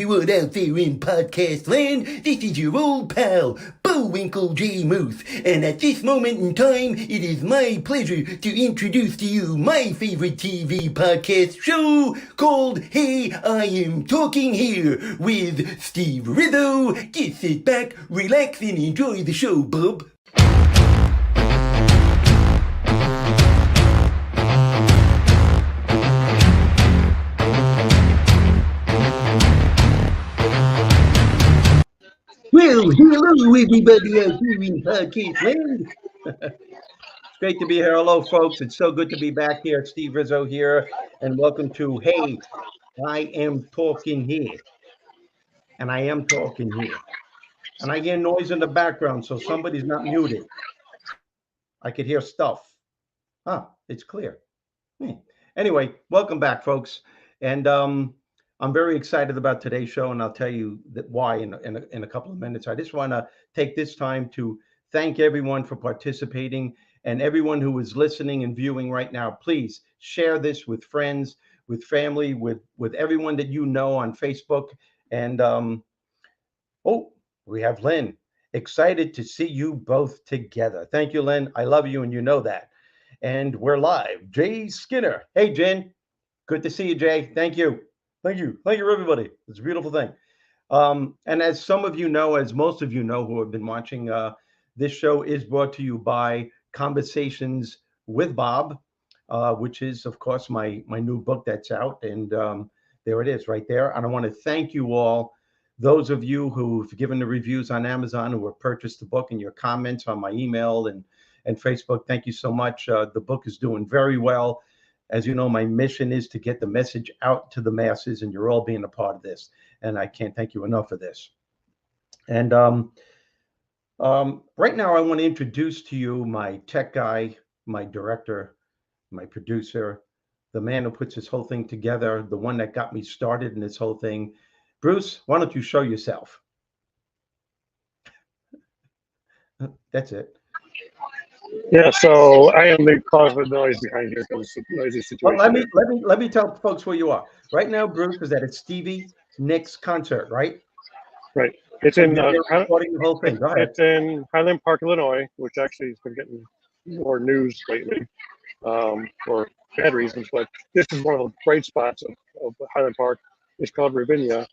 everyone out there in podcast land. This is your old pal, Bullwinkle J. Moose, and at this moment in time, it is my pleasure to introduce to you my favorite TV podcast show called Hey, I Am Talking Here with Steve Rizzo. Just sit back, relax, and enjoy the show, bub. Well, hello everybody out here in podcast land. It's great to be here. Hello, folks. It's so good to be back here. It's Steve Rizzo here, and welcome to Hey, I Am Talking Here. And I am talking here. And I hear noise in the background, so somebody's not muted. I could hear stuff. It's clear. Anyway, welcome back, folks. And I'm very excited about today's show, and I'll tell you why in a couple of minutes. I just want to take this time to thank everyone for participating and everyone who is listening and viewing right now. Please share this with friends, with family, with everyone that you know on Facebook. And we have Lynn. Excited to see you both together. Thank you, Lynn. I love you, and you know that. And we're live. Jay Skinner. Hey, Jen. Good to see you, Jay. Thank you. Thank you, everybody. It's a beautiful thing. And as some of you know, as most of you know who have been watching, this show is brought to you by Conversations with Bob, which is, of course, my new book that's out. And there it is right there. And I want to thank you all, those of you who've given the reviews on Amazon, who have purchased the book, and your comments on my email and Facebook. Thank you so much. The book is doing very well. As you know, my mission is to get the message out to the masses, and you're all being a part of this. And I can't thank you enough for this. And right now, I want to introduce to you my tech guy, my director, my producer, the man who puts this whole thing together, the one that got me started in this whole thing. Bruce, why don't you show yourself? That's it. Yeah, so I am the cause of the noise behind here because it's a noisy situation. Well, let me tell folks where you are. Right now, Bruce is at a Stevie Nicks concert, right? Right. It's in recording the whole thing. Go ahead. It's in Highland Park, Illinois, which actually has been getting more news lately for bad reasons. But this is one of the bright spots of Highland Park. It's called Ravinia,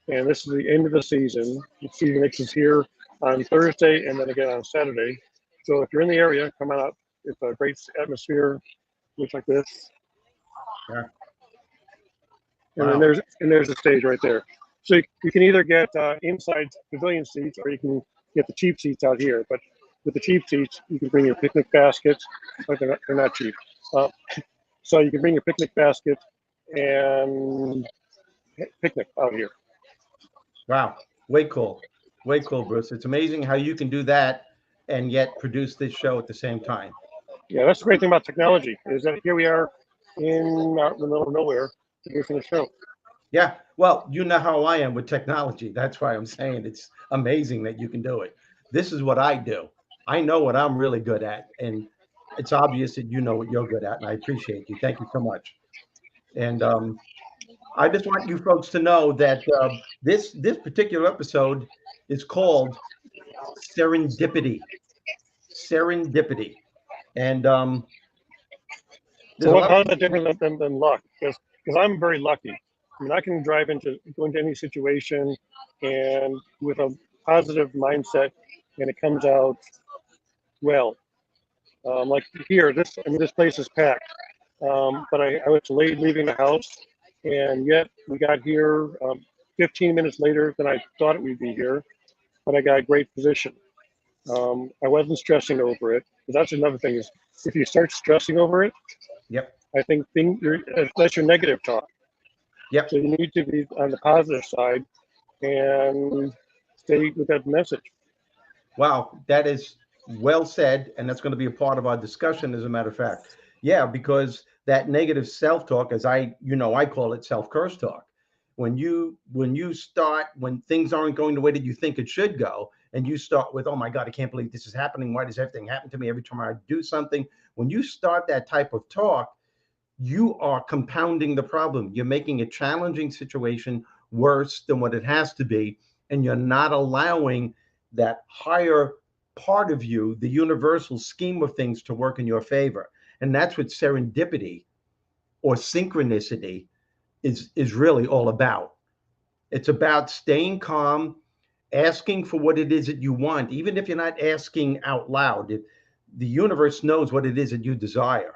and this is the end of the season. Stevie Nicks is here on Thursday and then again on Saturday. So if you're in the area, come on up. It's a great atmosphere. Looks like this. Yeah. And then there's a stage right there. So you can either get inside pavilion seats, or you can get the cheap seats out here. But with the cheap seats, you can bring your picnic basket. But they're not cheap. So you can bring your picnic basket and picnic out here. Wow, way cool, Bruce. It's amazing how you can do that and yet produce this show at the same time. Yeah, that's the great thing about technology, is that here we are in the middle of nowhere producing a show. Yeah, well, you know how I am with technology. That's why I'm saying it's amazing that you can do it. This is what I do. I know what I'm really good at, and it's obvious that you know what you're good at, and I appreciate you. Thank you so much. And I just want you folks to know that this particular episode is called Serendipity. And so how's that different than luck? Because I'm very lucky. I mean, I can go into any situation and with a positive mindset, and it comes out well. Like here, this place is packed, but I was late leaving the house, and yet we got here 15 minutes later than I thought we'd be here, but I got a great position. I wasn't stressing over it. That's another thing, is if you start stressing over it, yep, I think that's your negative talk. Yep. So you need to be on the positive side and stay with that message. Wow, that is well said, and that's going to be a part of our discussion, as a matter of fact. Yeah, because that negative self-talk, as I call it self-curse talk. When things aren't going the way that you think it should go, and you start with, oh my God, I can't believe this is happening. Why does everything happen to me every time I do something? When you start that type of talk, you are compounding the problem. You're making a challenging situation worse than what it has to be, and you're not allowing that higher part of you, the universal scheme of things, to work in your favor. And that's what serendipity or synchronicity is really all about. It's about staying calm, asking for what it is that you want, even if you're not asking out loud. The universe knows what it is that you desire.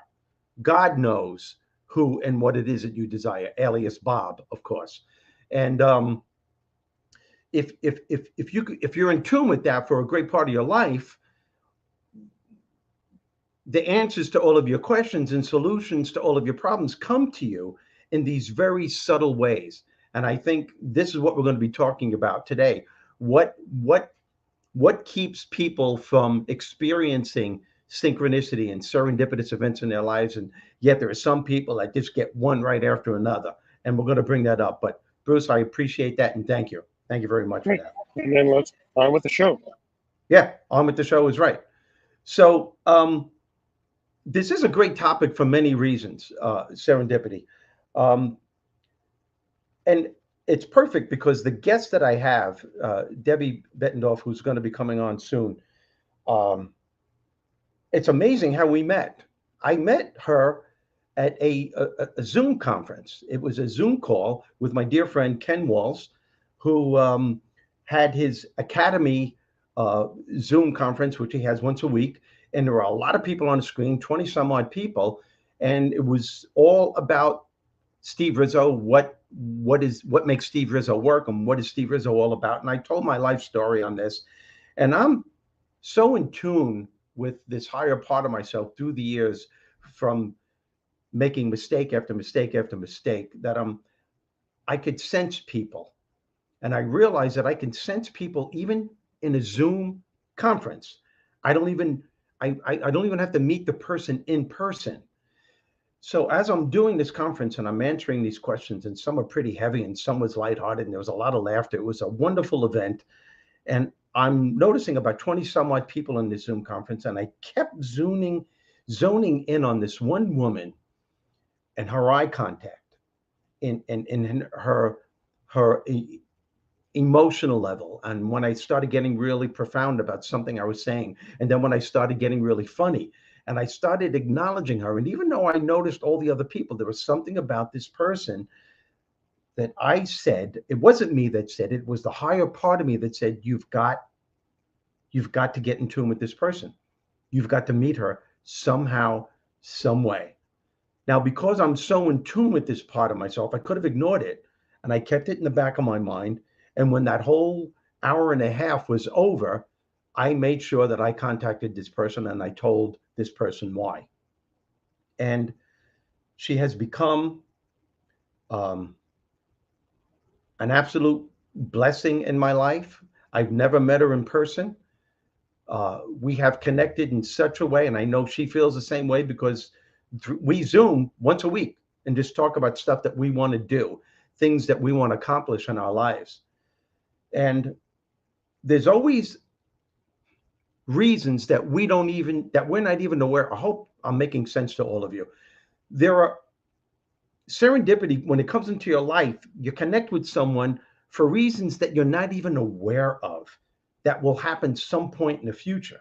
God knows who and what it is that you desire, alias Bob, of course. And if you're in tune with that for a great part of your life, the answers to all of your questions and solutions to all of your problems come to you in these very subtle ways. And I think this is what we're going to be talking about today. What keeps people from experiencing synchronicity and serendipitous events in their lives? And yet there are some people that just get one right after another. And we're going to bring that up. But Bruce, I appreciate that, and thank you. Thank you very much for that. And then let's on with the show. Yeah, on with the show is right. So this is a great topic for many reasons, serendipity. Um, and it's perfect because the guest that I have, Debbie Bettendorf, who's going to be coming on soon, um, it's amazing how we met. I met her at a Zoom conference. It was a Zoom call with my dear friend Ken Walls, who had his Academy Zoom conference, which he has once a week. And there were a lot of people on the screen, 20 some odd people. And it was all about Steve Rizzo, what makes Steve Rizzo work, and what is Steve Rizzo all about. And I told my life story on this. And I'm so in tune with this higher part of myself through the years, from making mistake after mistake after mistake, that I could sense people. And I realized that I can sense people even in a Zoom conference. I don't even have to meet the person in person. So as I'm doing this conference and I'm answering these questions, and some are pretty heavy and some was lighthearted and there was a lot of laughter. It was a wonderful event. And I'm noticing about 20 some odd people in this Zoom conference, and I kept zoning in on this one woman and her eye contact, in her emotional level. And when I started getting really profound about something I was saying, and then when I started getting really funny, and I started acknowledging her, and even though I noticed all the other people, there was something about this person that I said, it wasn't me that said it, was the higher part of me that said, you've got to get in tune with this person. You've got to meet her somehow, some way. Now, because I'm so in tune with this part of myself, I could have ignored it, and I kept it in the back of my mind. And when that whole hour and a half was over, I made sure that I contacted this person and I told this person why. And she has become an absolute blessing in my life. I've never met her in person. We have connected in such a way, and I know she feels the same way, because we Zoom once a week and just talk about stuff that we want to do, things that we want to accomplish in our lives. And there's always reasons that we're not even aware. I hope I'm making sense to all of you. There are serendipity when it comes into your life. You connect with someone for reasons that you're not even aware of, that will happen some point in the future.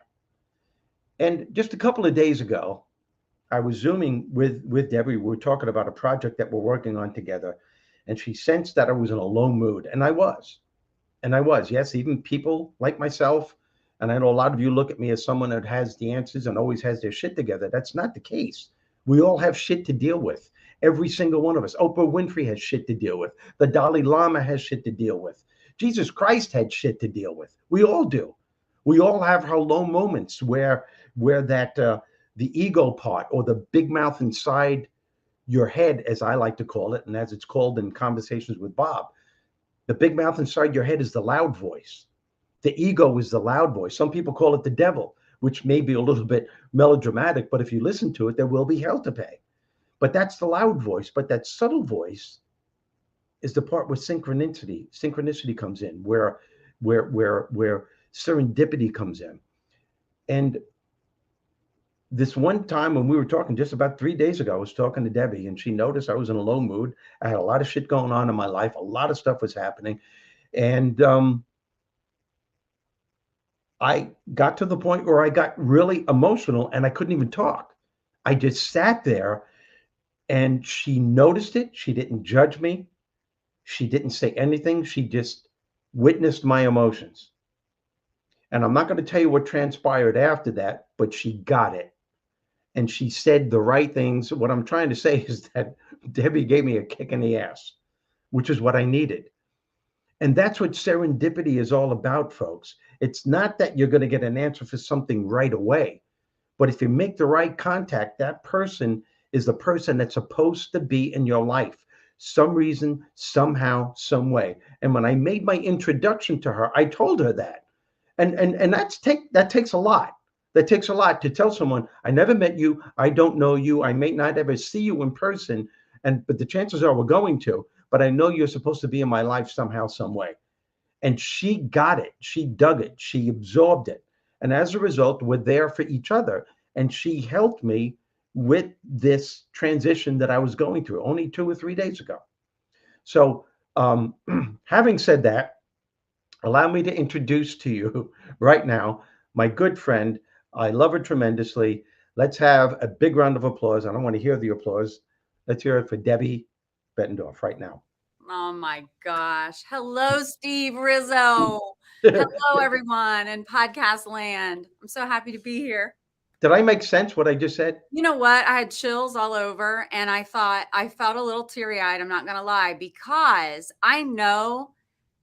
And just a couple of days ago, I was Zooming with Debbie. We were talking about a project that we're working on together. And she sensed that I was in a low mood. And I was. Yes, even people like myself. And I know a lot of you look at me as someone that has the answers and always has their shit together. That's not the case. We all have shit to deal with. Every single one of us. Oprah Winfrey has shit to deal with. The Dalai Lama has shit to deal with. Jesus Christ had shit to deal with. We all do. We all have our low moments where that the ego part, or the big mouth inside your head, as I like to call it, and as it's called in conversations with Bob, the big mouth inside your head is the loud voice. The ego is the loud voice. Some people call it the devil, which may be a little bit melodramatic, but if you listen to it, there will be hell to pay. But that's the loud voice. But that subtle voice is the part where synchronicity comes in, where serendipity comes in. And this one time when we were talking just about 3 days ago, I was talking to Debbie and she noticed I was in a low mood. I had a lot of shit going on in my life. A lot of stuff was happening. And I got to the point where I got really emotional and I couldn't even talk. I just sat there and she noticed it. She didn't judge me. She didn't say anything. She just witnessed my emotions. And I'm not going to tell you what transpired after that, but she got it. And she said the right things. What I'm trying to say is that Debbie gave me a kick in the ass, which is what I needed. And that's what serendipity is all about, folks. It's not that you're going to get an answer for something right away, but if you make the right contact, that person is the person that's supposed to be in your life, some reason, somehow, some way. And when I made my introduction to her, I told her that. And that takes a lot. That takes a lot to tell someone, I never met you, I don't know you, I may not ever see you in person, and but the chances are we're going to, but I know you're supposed to be in my life somehow, some way. And she got it. She dug it. She absorbed it. And as a result, we're there for each other. And she helped me with this transition that I was going through only 2 or 3 days ago. So, having said that, allow me to introduce to you right now my good friend. I love her tremendously. Let's have a big round of applause. I don't want to hear the applause. Let's hear it for Debbie Bettendorf right now. Oh my gosh. Hello, Steve Rizzo. Hello, everyone in podcast land. I'm so happy to be here. Did I make sense what I just said? You know what? I had chills all over and I felt a little teary eyed. I'm not going to lie, because I know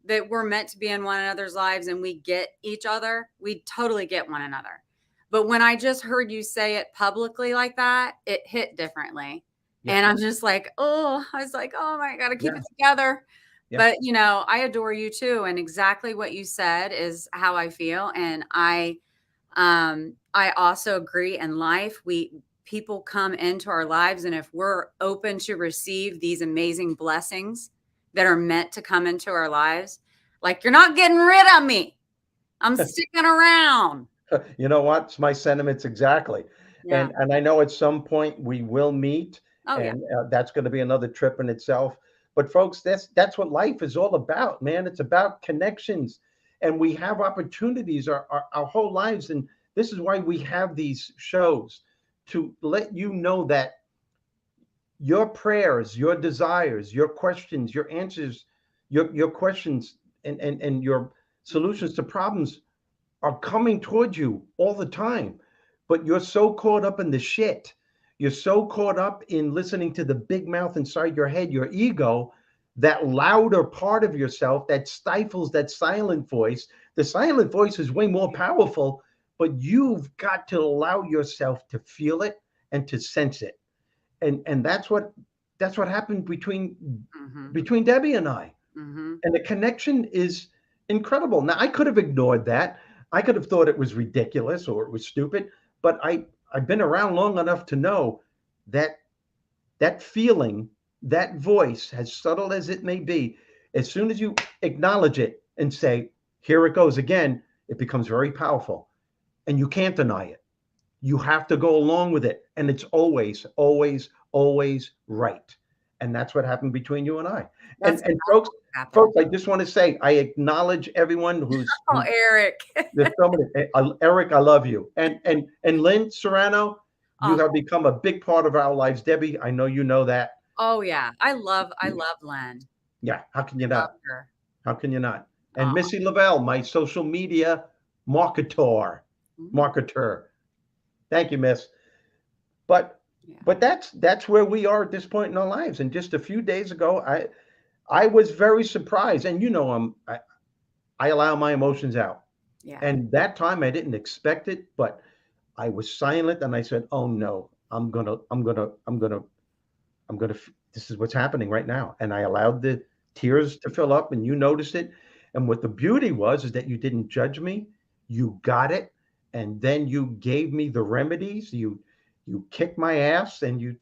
that we're meant to be in one another's lives and we get each other. We totally get one another. But when I just heard you say it publicly like that, it hit differently. Yeah. And I'm just like, oh, I was like, oh my God, I keep it together. Yeah. But, I adore you too. And exactly what you said is how I feel. And I also agree in life. People come into our lives, and if we're open to receive these amazing blessings that are meant to come into our lives, like, you're not getting rid of me. I'm sticking around. You know what? It's my sentiments exactly. Yeah. And I know at some point we will meet. Oh, and yeah. That's going to be another trip in itself. But folks, that's what life is all about, man. It's about connections. And we have opportunities our whole lives. And this is why we have these shows, to let you know that your prayers, your desires, your questions, your answers, your questions and your solutions to problems are coming towards you all the time. But you're so caught up in the shit. You're so caught up in listening to the big mouth inside your head, your ego, that louder part of yourself that stifles that silent voice. The silent voice is way more powerful, but you've got to allow yourself to feel it and to sense it. And that's what happened between Debbie and I. Mm-hmm. And the connection is incredible. Now, I could have ignored that. I could have thought it was ridiculous or it was stupid, but I've been around long enough to know that that feeling, that voice, as subtle as it may be, as soon as you acknowledge it and say, here it goes again, it becomes very powerful. And you can't deny it. You have to go along with it. And it's always, always, always right. And that's what happened between you and I. And folks, I just want to say, I acknowledge everyone who's Eric. There's so many. Eric, I love you. And Lynn Serrano, you have become a big part of our lives. Debbie, I know you know that. Oh yeah. I love Lynn. Yeah. How can you not? How can you not? And Missy Lavelle, my social media marketer. Thank you, Miss. But that's where we are at this point in our lives. And just a few days ago, I was very surprised. And I allow my emotions out. Yeah. And that time I didn't expect it, but I was silent and I said, "Oh no, this is what's happening right now." And I allowed the tears to fill up, and you noticed it. And what the beauty was is that you didn't judge me. You got it. And then you gave me the remedies. You kicked my ass and you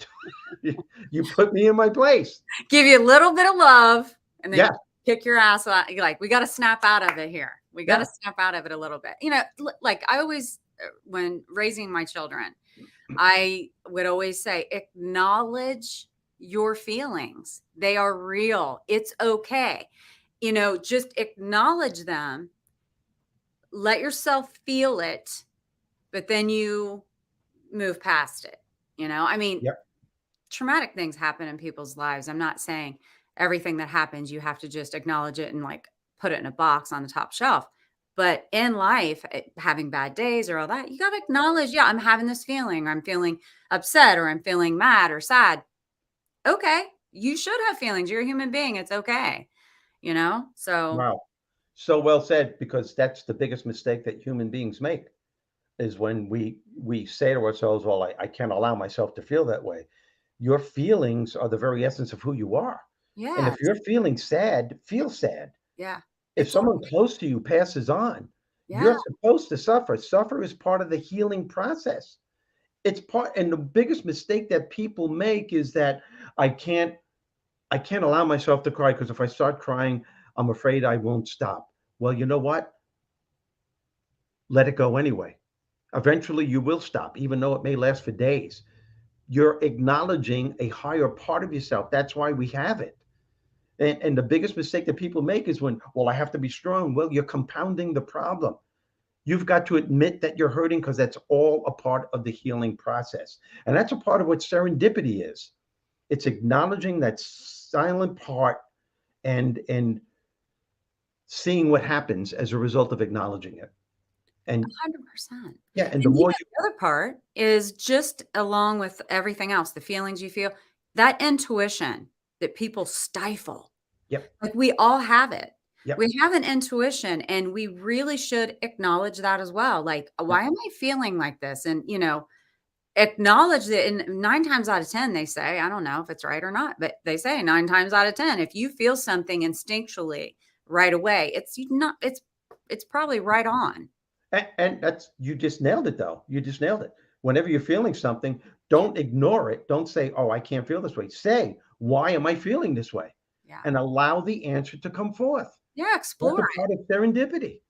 put me in my place. Give you a little bit of love and then kick your ass out. You're like, we got to snap out of it here. We got to snap out of it a little bit. Like I always, when raising my children, I would always say, acknowledge your feelings. They are real. It's okay. Just acknowledge them, let yourself feel it, but then you move past it. I mean, Yep. traumatic things happen in people's lives. I'm not saying everything that happens, you have to just acknowledge it and like put it in a box on the top shelf. But in life, having bad days or all that, you got to acknowledge, yeah, I'm having this feeling, or I'm feeling upset, or I'm feeling mad or sad. Okay. You should have feelings. You're a human being. It's okay. So Wow. So well said, because that's the biggest mistake that human beings make, is when we say to ourselves, well, I can't allow myself to feel that way. Your feelings are the very essence of who you are. And if yes. you're feeling sad, feel sad. Yeah. If It's someone close to you passes on, yeah. you're supposed to suffer. Suffer is part of the healing process. It's part, and the biggest mistake that people make is that I can't I can't allow myself to cry, because if I start crying, I'm afraid I won't stop. Well, you know what? Let it go anyway. Eventually you will stop, even though it may last for days. You're acknowledging a higher part of yourself. That's why we have it. And the biggest mistake that people make is when, well, I have to be strong. Well, you're compounding the problem. You've got to admit that you're hurting, because that's all a part of the healing process. And that's a part of what serendipity is. It's acknowledging that silent part, and seeing what happens as a result of acknowledging it. And 100%. yeah, and the And more you the other part is just along with everything else, the feelings you feel, that intuition that people stifle. yep, Like we all have it. yep, We have an intuition and we really should acknowledge that as well. Like, yep, why am I feeling like this? And, acknowledge that. And 9 times out of 10, they say, I don't know if it's right or not, but they say 9 times out of 10, if you feel something instinctually right away, it's probably right on. and that's, you just nailed it though. You just nailed it. Whenever you're feeling something, don't ignore it. Don't say, "Oh, I can't feel this way." Say, "Why am I feeling this way?" Yeah. And allow the answer to come forth. Yeah. That's Explore a it. part of serendipity.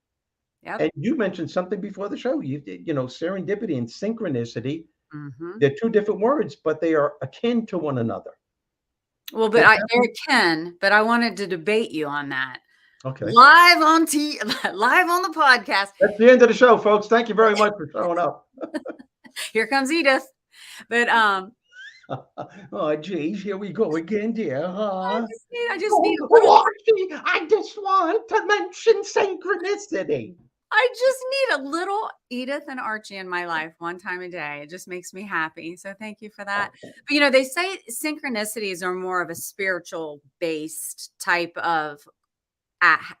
Yep. And you mentioned something before the show. Serendipity and synchronicity, Hmm. they're two different words, but they are akin to one another. Well, but What They're happened? akin, but I wanted to debate you on that Okay. live on live on the podcast. That's the end of the show, folks. Thank you very much for showing up. Here comes Edith. But Oh, geez, here we go again, dear, huh? I just need Oh, a little oh, Archie, I just want to mention synchronicity. I just need a little Edith and Archie in my life one time a day. It just makes me happy. So thank you for that. Okay. But they say synchronicities are more of a spiritual based type of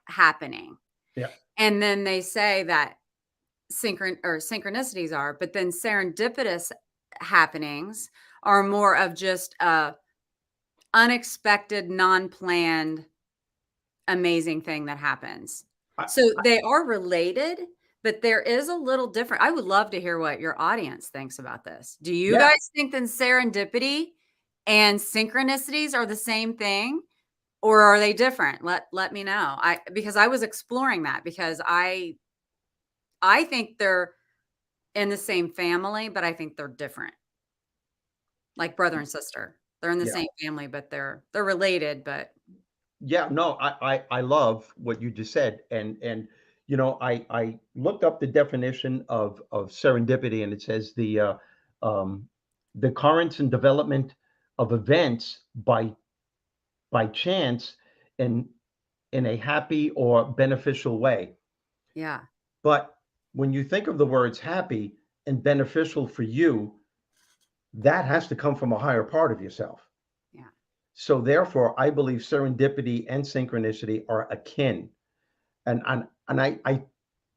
happening. Yeah. And then they say that synchronicities are, but then serendipitous happenings are more of just a unexpected, non-planned, amazing thing that happens. I, So they are related, but there is a little different. I would love to hear what your audience thinks about this. Do you yeah. guys think that serendipity and synchronicities are the same thing, or are they different? Let me know. Because I was exploring that, because I think they're in the same family, but I think they're different. Like brother and sister. They're in the Yeah. same family, but they're related, but Yeah. No, I love what you just said. And I looked up the definition of serendipity, and it says um, the occurrence and development of events by chance, in a happy or beneficial way. yeah. But when you think of the words happy and beneficial for you, that has to come from a higher part of yourself. Yeah. So therefore, I believe serendipity and synchronicity are akin. And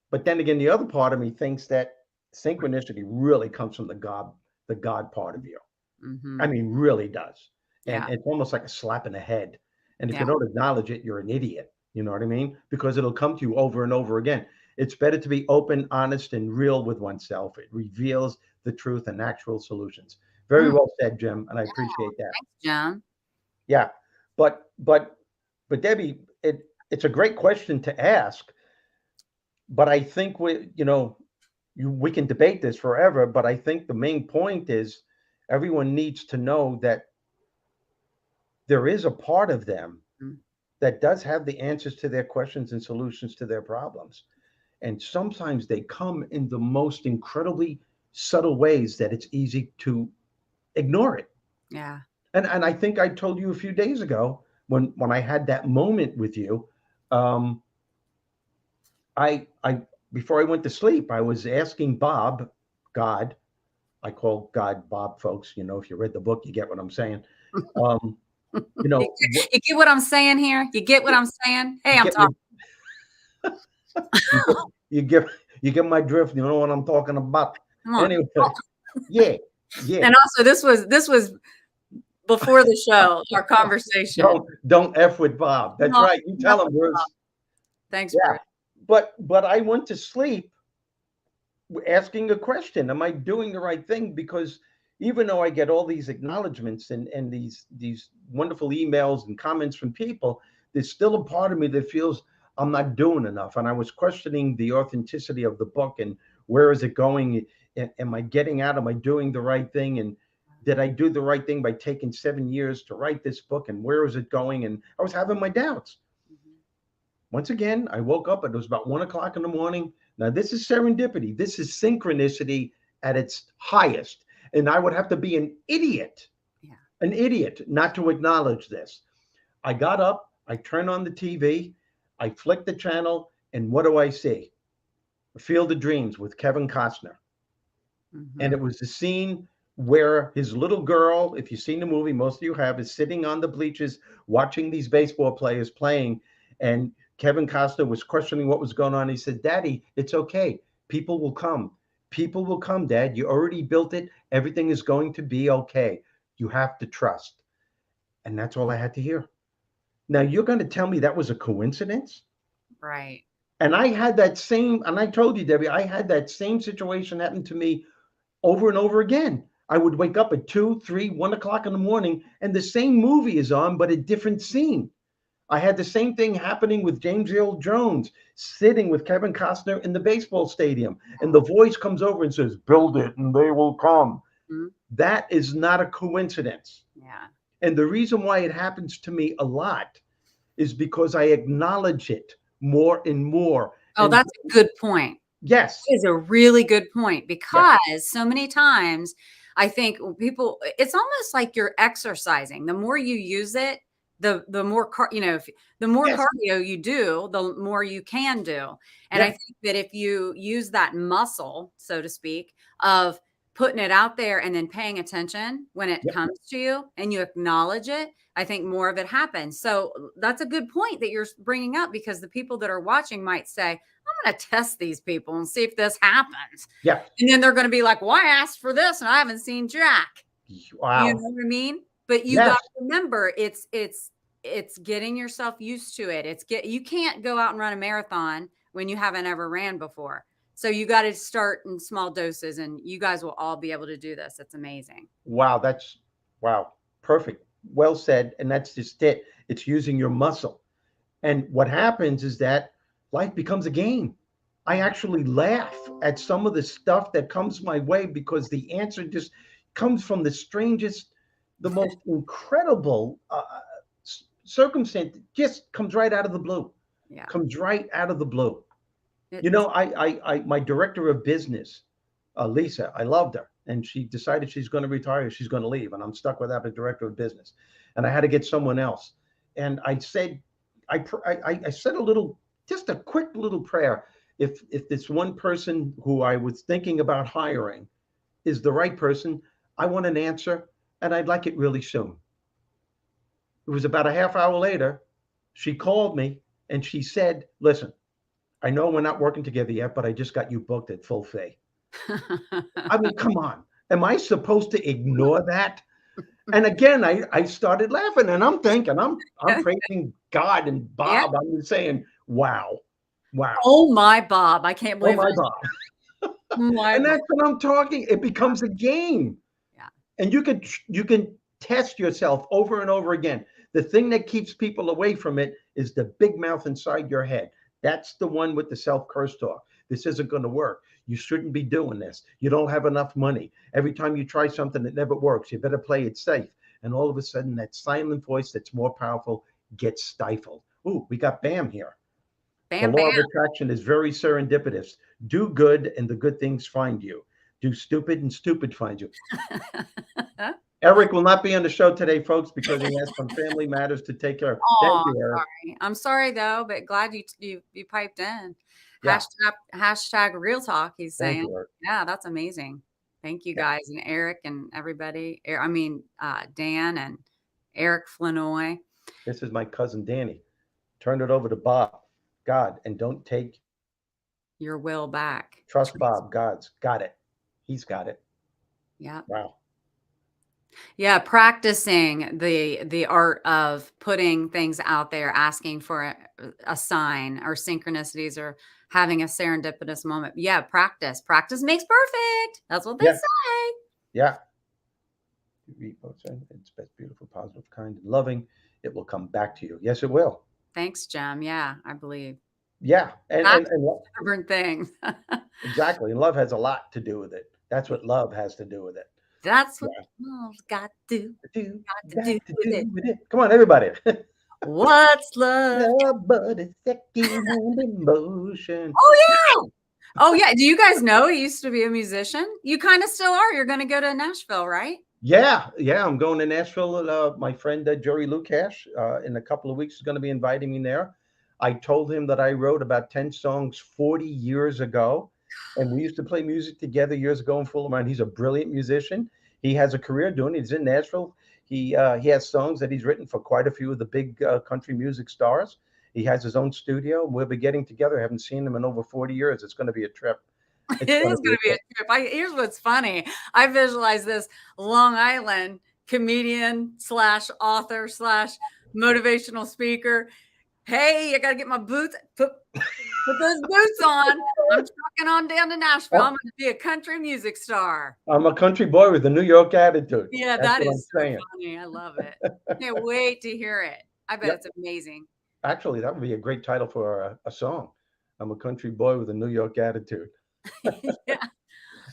but then again, the other part of me thinks that synchronicity really comes from the God part of you. I Mhm. mean, really does. And Yeah. it's almost like a slap in the head. And if Yeah. you don't acknowledge it, you're an idiot. You know what I mean? Because it'll come to you over and over again. It's better to be open, honest, and real with oneself. It reveals the truth and actual solutions. Very Mm. well said, Jim, and I appreciate that. Thanks, John. Yeah, but Debbie, it's a great question to ask. But I think we, we can debate this forever, but I think the main point is everyone needs to know that there is a part of them Mm. that does have the answers to their questions and solutions to their problems. And sometimes they come in the most incredibly subtle ways that it's easy to ignore it. Yeah. And I think I told you a few days ago when I had that moment with you, um, I before I went to sleep, I was asking Bob, God, I call God Bob, folks. You know, if you read the book, you get what I'm saying. Um, you You, know, what, you get what I'm saying here? You get what I'm saying? Hey, you I'm get me, talking. you get, you get, you get my drift. You know what I'm talking about. Come on. Anyway, yeah, yeah. And also, this was before the show, our conversation. Don't f with Bob. That's No, right. You enough tell him, with Bob. Bruce. Thanks, Yeah, Bruce. but I went to sleep asking a question. Am I doing the right thing? Because even though I get all these acknowledgments and these wonderful emails and comments from people, there's still a part of me that feels I'm not doing enough. And I was questioning the authenticity of the book and where is it going? Am I getting out? Am I doing the right thing? And did I do the right thing by taking 7 years to write this book? And where is it going? And I was having my doubts. Mhm. Once again, I woke up. It was about 1 o'clock in the morning. Now, this is serendipity. This is synchronicity at its highest. And I would have to be Yeah. an idiot not to acknowledge this. I got up, I turned on the TV, I flicked the channel, and what do I see? A Field of Dreams with Kevin Costner. And Mhm. it was the scene where his little girl, if you've seen the movie, most of you have, is sitting on the bleachers watching these baseball players playing. And Kevin Costner was questioning what was going on. He said, Daddy, it's okay. People will come. People will come, Dad. You already built it. Everything is going to be okay. You have to trust. And that's all I had to hear. Now, you're going to tell me that was a coincidence? Right. And I had that same, and I told you, Debbie, I had that same situation happen to me over and over again. I would wake up at 2, 3, 1 o'clock in the morning, and the same movie is on, but a different scene. I had the same thing happening with James Earl Jones sitting with Kevin Costner in the baseball stadium, and the voice comes over and says, Build it and they will come. Mhm. That is not a coincidence. Yeah. And the reason why it happens to me a lot is because I acknowledge it more and more. Oh, And that's a good point. yes, Is a really good point yes, because so many times I think people, it's almost like you're exercising. The more you use it, the more the more yes, cardio you do, the more you can do. And I yes, think that if you use that muscle, so to speak, of putting it out there and then paying attention when it yes. comes to you and you acknowledge it, I think more of it happens. So that's a good point that you're bringing up because the people that are watching might say, I'm going to test these people and see if this happens. Yes. And then they're going to be like, well, I asked for this and I haven't seen Jack. You know Wow. what I mean? But you got Yes. to remember it's getting yourself used to it. You can't go out and run a marathon when you haven't ever ran before. So you got to start in small doses and you guys will all be able to do this. It's amazing. Wow. That's wow. Perfect. Well said. And that's just it. It's using your muscle. And what happens is that life becomes a game. I actually laugh at some of the stuff that comes my way because the answer just comes from the strangest, the most incredible circumstance. Just comes right out of the blue. Yeah. Comes right out of the blue. You It's know, my director of business, Lisa, I loved her, and she decided she's going to retire. She's going to leave, and I'm stuck without a director of business, and I had to get someone else. And I said, I said a little, just a quick little prayer. If this one person who I was thinking about hiring is the right person, I want an answer, and I'd like it really soon. It was about a half hour later. She called me and she said, "Listen, I know we're not working together yet, but I just got you booked at full fee." I mean, come on. Am I supposed to ignore that? And again, I started laughing and I'm thinking, I'm praising God and yeah. Bob. I'm saying, wow, wow. Oh my Bob. I can't Oh believe my it. Bob. Oh my And Bob. that's what I'm talking. It becomes a game. Yeah. And you can test yourself over and over again. The thing that keeps people away from it is the big mouth inside your head. That's the one with the self curse talk. This isn't going to work. You shouldn't be doing this. You don't have enough money. Every time you try something, it never works. You better play it safe. And all of a sudden, that silent voice that's more powerful gets stifled. Ooh, we got Bam here. The Bam, law bam. of attraction is very serendipitous. Do good, and the good things find you. Do stupid, and stupid find you. Eric will not be on the show today, folks, because he has some family matters to take care of. Thank Oh, you, Eric. sorry. I'm sorry though, but glad you piped in. Yeah, Hashtag real talk. He's thank saying, you, Eric. yeah, that's amazing. Thank you Yeah, guys and Eric and everybody. Dan and Eric Flanoy. this is my cousin Danny. Turn it over to Bob, God, and don't take Your will back. trust Bob. God's got it. He's got it. Yeah. Wow. Yeah, practicing the art of putting things out there, asking for a sign or synchronicities or having a serendipitous moment. Yeah, practice. Practice makes perfect. That's what they Yeah, say. yeah. It's best, beautiful, positive, kind, and loving. It will come back to you. Yes, it will. Thanks, Jem. Yeah, I believe. Yeah, That's a different thing. exactly. And love has a lot to do with it. That's what love has to do with it. That's what Yeah. love's got to do Got to with do it. with it. Come on, everybody. What's love? Love, but a second-hand emotion. Oh yeah. Oh yeah. Do you guys know he used to be a musician? You kind of still are. You're going to go to Nashville, right? Yeah, yeah. I'm going to Nashville. My friend Jerry Lukash in a couple of weeks is going to be inviting me there. I told him that I wrote about 10 songs 40 years ago, and we used to play music together years ago in Fulham. He's a brilliant musician. He has a career doing it. He's in Nashville. He has songs that he's written for quite a few of the big country music stars. He has his own studio. We'll be getting together. I haven't seen him in over 40 years. It's going to be a trip. It It's going to is be going a to be a trip. trip. Here's what's funny. I visualize this Long Island comedian slash author slash motivational speaker. Hey, I got to get my boots. Put those boots on. I'm trucking on down to Nashville. I'm going to be a country music star. I'm a country boy with a New York attitude. Yeah, That's that what I'm is so saying. funny. I love it. Can't wait to hear it. I bet Yep. it's amazing. Actually, that would be a great title for a song. I'm a country boy with a New York attitude. Yeah.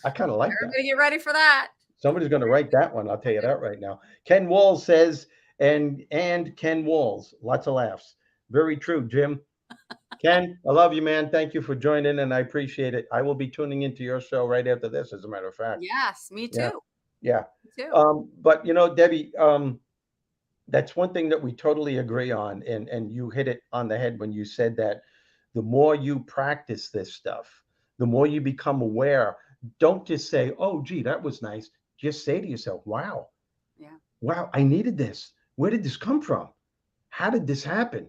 I kind of like that. Everybody get ready for that. Somebody's going to write that one. I'll tell you that right now. Ken Walls says, and Ken Walls, lots of laughs. Very true, Jim. Ken, I love you, man. Thank you for joining, and I appreciate it. I will be tuning into your show right after this, as a matter of fact. Yes, me Yeah, too. yeah. Me too. But Debbie, that's one thing that we totally agree on, and you hit it on the head when you said that the more you practice this stuff, the more you become aware. Don't just say, "Oh, gee, that was nice." Just say to yourself, "Wow, Yeah. wow, I needed this. Where did this come from? How did this happen?"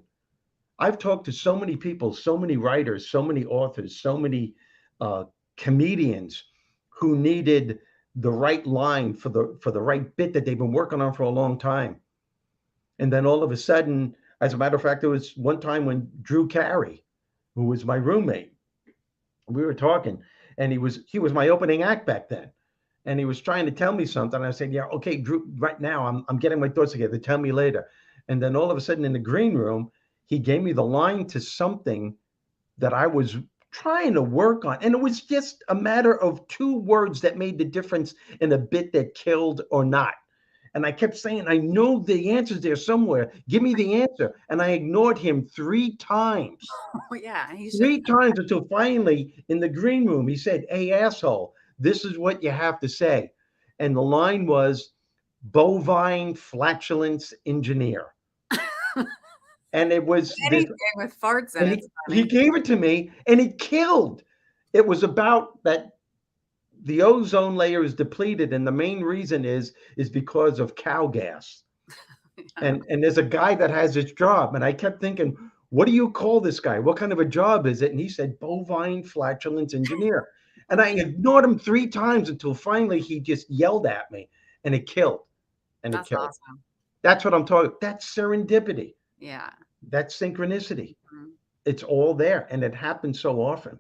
I've talked to so many people, so many writers, so many authors, so many uh, comedians who needed the right line for the right bit that they've been working on for a long time. And then all of a sudden, as a matter of fact, there was one time when Drew Carey, who was my roommate, we were talking, and he was my opening act back then. And he was trying to tell me something. I said, "Yeah, okay, Drew, right now I'm getting my thoughts together. Tell me later." And then all of a sudden in the green room, he gave me the line to something that I was trying to work on. And it was just a matter of two words that made the difference in a bit that killed or not. And I kept saying, "I know the answer's there somewhere. Give me the answer." And I ignored him 3 times. Oh, yeah. He should. 3 times until finally in the green room, he said, "Hey, asshole, this is what you have to say." And the line was bovine flatulence engineer. And it was this, Anything with farts in and it's he funny. gave it to me and it killed. It was about that the ozone layer is depleted. And the main reason is because of cow gas. And there's a guy that has his job. And I kept thinking, what do you call this guy? What kind of a job is it? And he said, bovine flatulence engineer. And I ignored him 3 times until finally he just yelled at me and it killed. And it That's killed. awesome. That's what I'm talking. That's serendipity. Yeah. That's synchronicity. Mhm. It's all there. And it happens so often.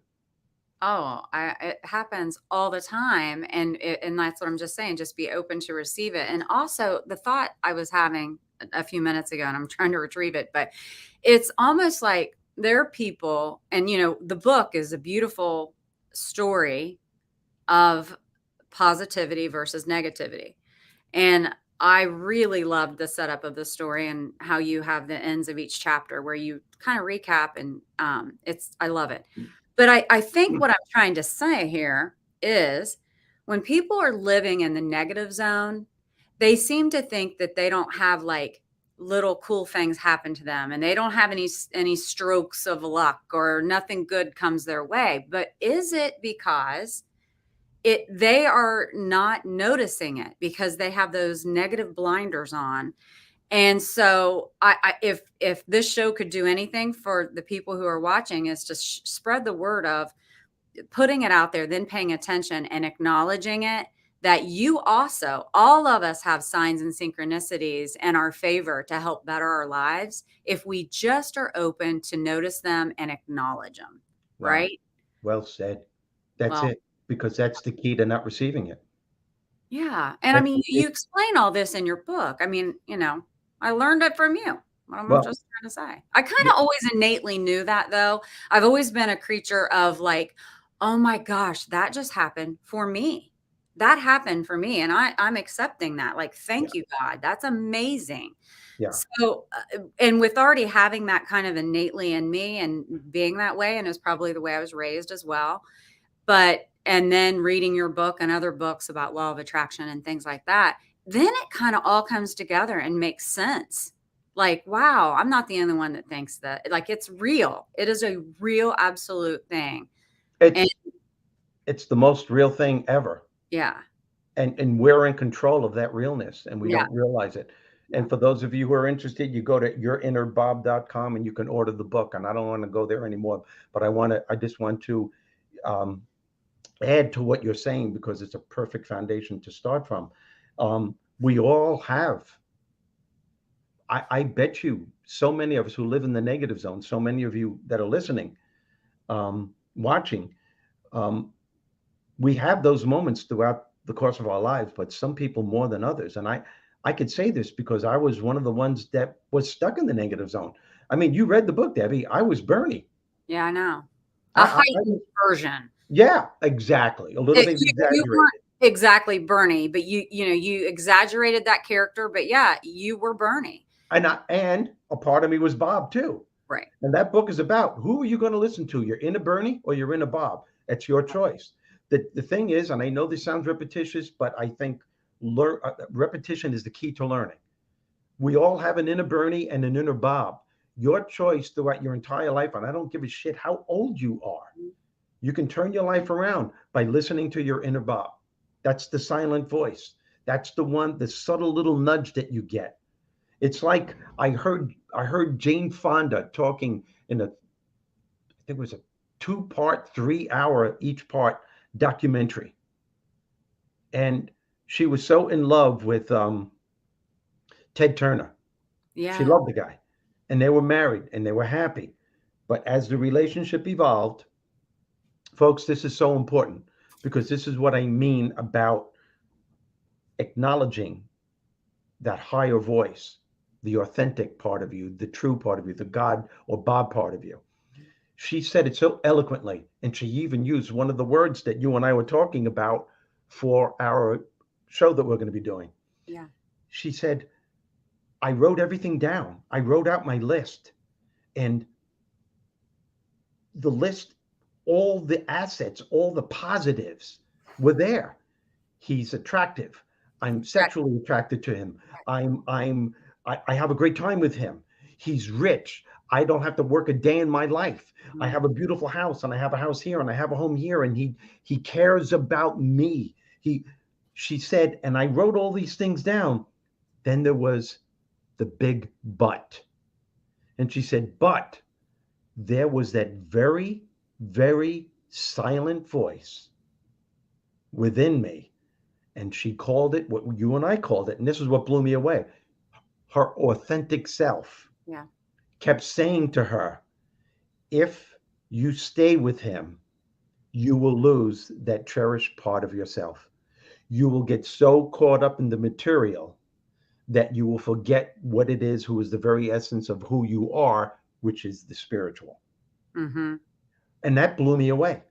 Oh, it happens all the time. And that's what I'm just saying. Just be open to receive it. And also the thought I was having a few minutes ago, and I'm trying to retrieve it, but it's almost like there are people, and the book is a beautiful story of positivity versus negativity. And I really loved the setup of the story and how you have the ends of each chapter where you kind of recap, and I love it. But I think what I'm trying to say here is when people are living in the negative zone, they seem to think that they don't have like little cool things happen to them, and they don't have any strokes of luck, or nothing good comes their way. But is it because they are not noticing it because they have those negative blinders on? And so if this show could do anything for the people who are watching, is to spread the word of putting it out there, then paying attention and acknowledging it, that you also, all of us, have signs and synchronicities in our favor to help better our lives if we just are open to notice them and acknowledge them. Wow. Right? Well said. That's Well, it. Because that's the key to not receiving it. yeah. And I That's mean, you explain all this in your book. I mean, I learned it from you. What I'm well, just trying to say. I kind of always innately knew that, though. I've always been a creature of like, oh my gosh, that just happened for me. That happened for me. And I'm accepting that. Like, yeah, thank you, God. That's amazing. yeah. So, and with already having that kind of innately in me and being that way, and it's probably the way I was raised as well. And then reading your book and other books about law of attraction and things like that, then it kind of all comes together and makes sense. Like, wow, I'm not the only one that thinks that. Like, it's real. It is a real, absolute thing. And It's the most real thing ever. yeah, And we're in control of that realness, and we yeah, don't realize it. yeah, And for those of you who are interested, you go to yourinnerbob.com and you can order the book. And I don't want to go there anymore, but I just want to um, add to what you're saying, because it's a perfect foundation to start from. We all have, I bet you, so many of us who live in the negative zone, so many of you that are listening, watching, um, we have those moments throughout the course of our lives, but some people more than others. And I could say this because I was one of the ones that was stuck in the negative zone. I mean, you read the book, Debbie. I was Bernie. yeah, I know. A I heightened version. yeah, exactly. A little bit You weren't exaggerated. exactly Bernie, but you exaggerated that character. But yeah, you were Bernie. And a part of me was Bob too. Right. And that book is about who are you going to listen to? You're in a Bernie or you're in a Bob. It's your choice. The thing is, and I know this sounds repetitious, but I think repetition is the key to learning. We all have an inner Bernie and an inner Bob. Your choice throughout your entire life, and I don't give a shit how old you are. You can turn your life around by listening to your inner Bob. That's the silent voice. That's the one, the subtle little nudge that you get. It's like I heard Jane Fonda talking in I think it was a 2-part, 3-hour each part documentary. And she was so in love with Ted Turner. She Yeah. loved the guy. And they were married and they were happy. But as the relationship evolved, folks, this is so important, because this is what I mean about acknowledging that higher voice, the authentic part of you, the true part of you, the God or Bob part of you. She said it so eloquently, and she even used one of the words that you and I were talking about for our show that we're going to be doing. Yeah. She said, I wrote everything down. I wrote out my list, and the list, all the assets, all the positives were there. He's attractive. I'm sexually attracted to him. I have a great time with him. He's rich. I don't have to work a day in my life. I have a beautiful house, and I have a house here, and I have a home here, and he cares about me. She said, and I wrote all these things down. Then there was the big but. And she said, but there was that very, very silent voice within me. And she called it what you and I called it. And this is what blew me away. Her authentic self Yeah. kept saying to her, if you stay with him, you will lose that cherished part of yourself. You will get so caught up in the material that you will forget what it is, who is the very essence of who you are, which is the spiritual. Mm-hmm. And that blew me away.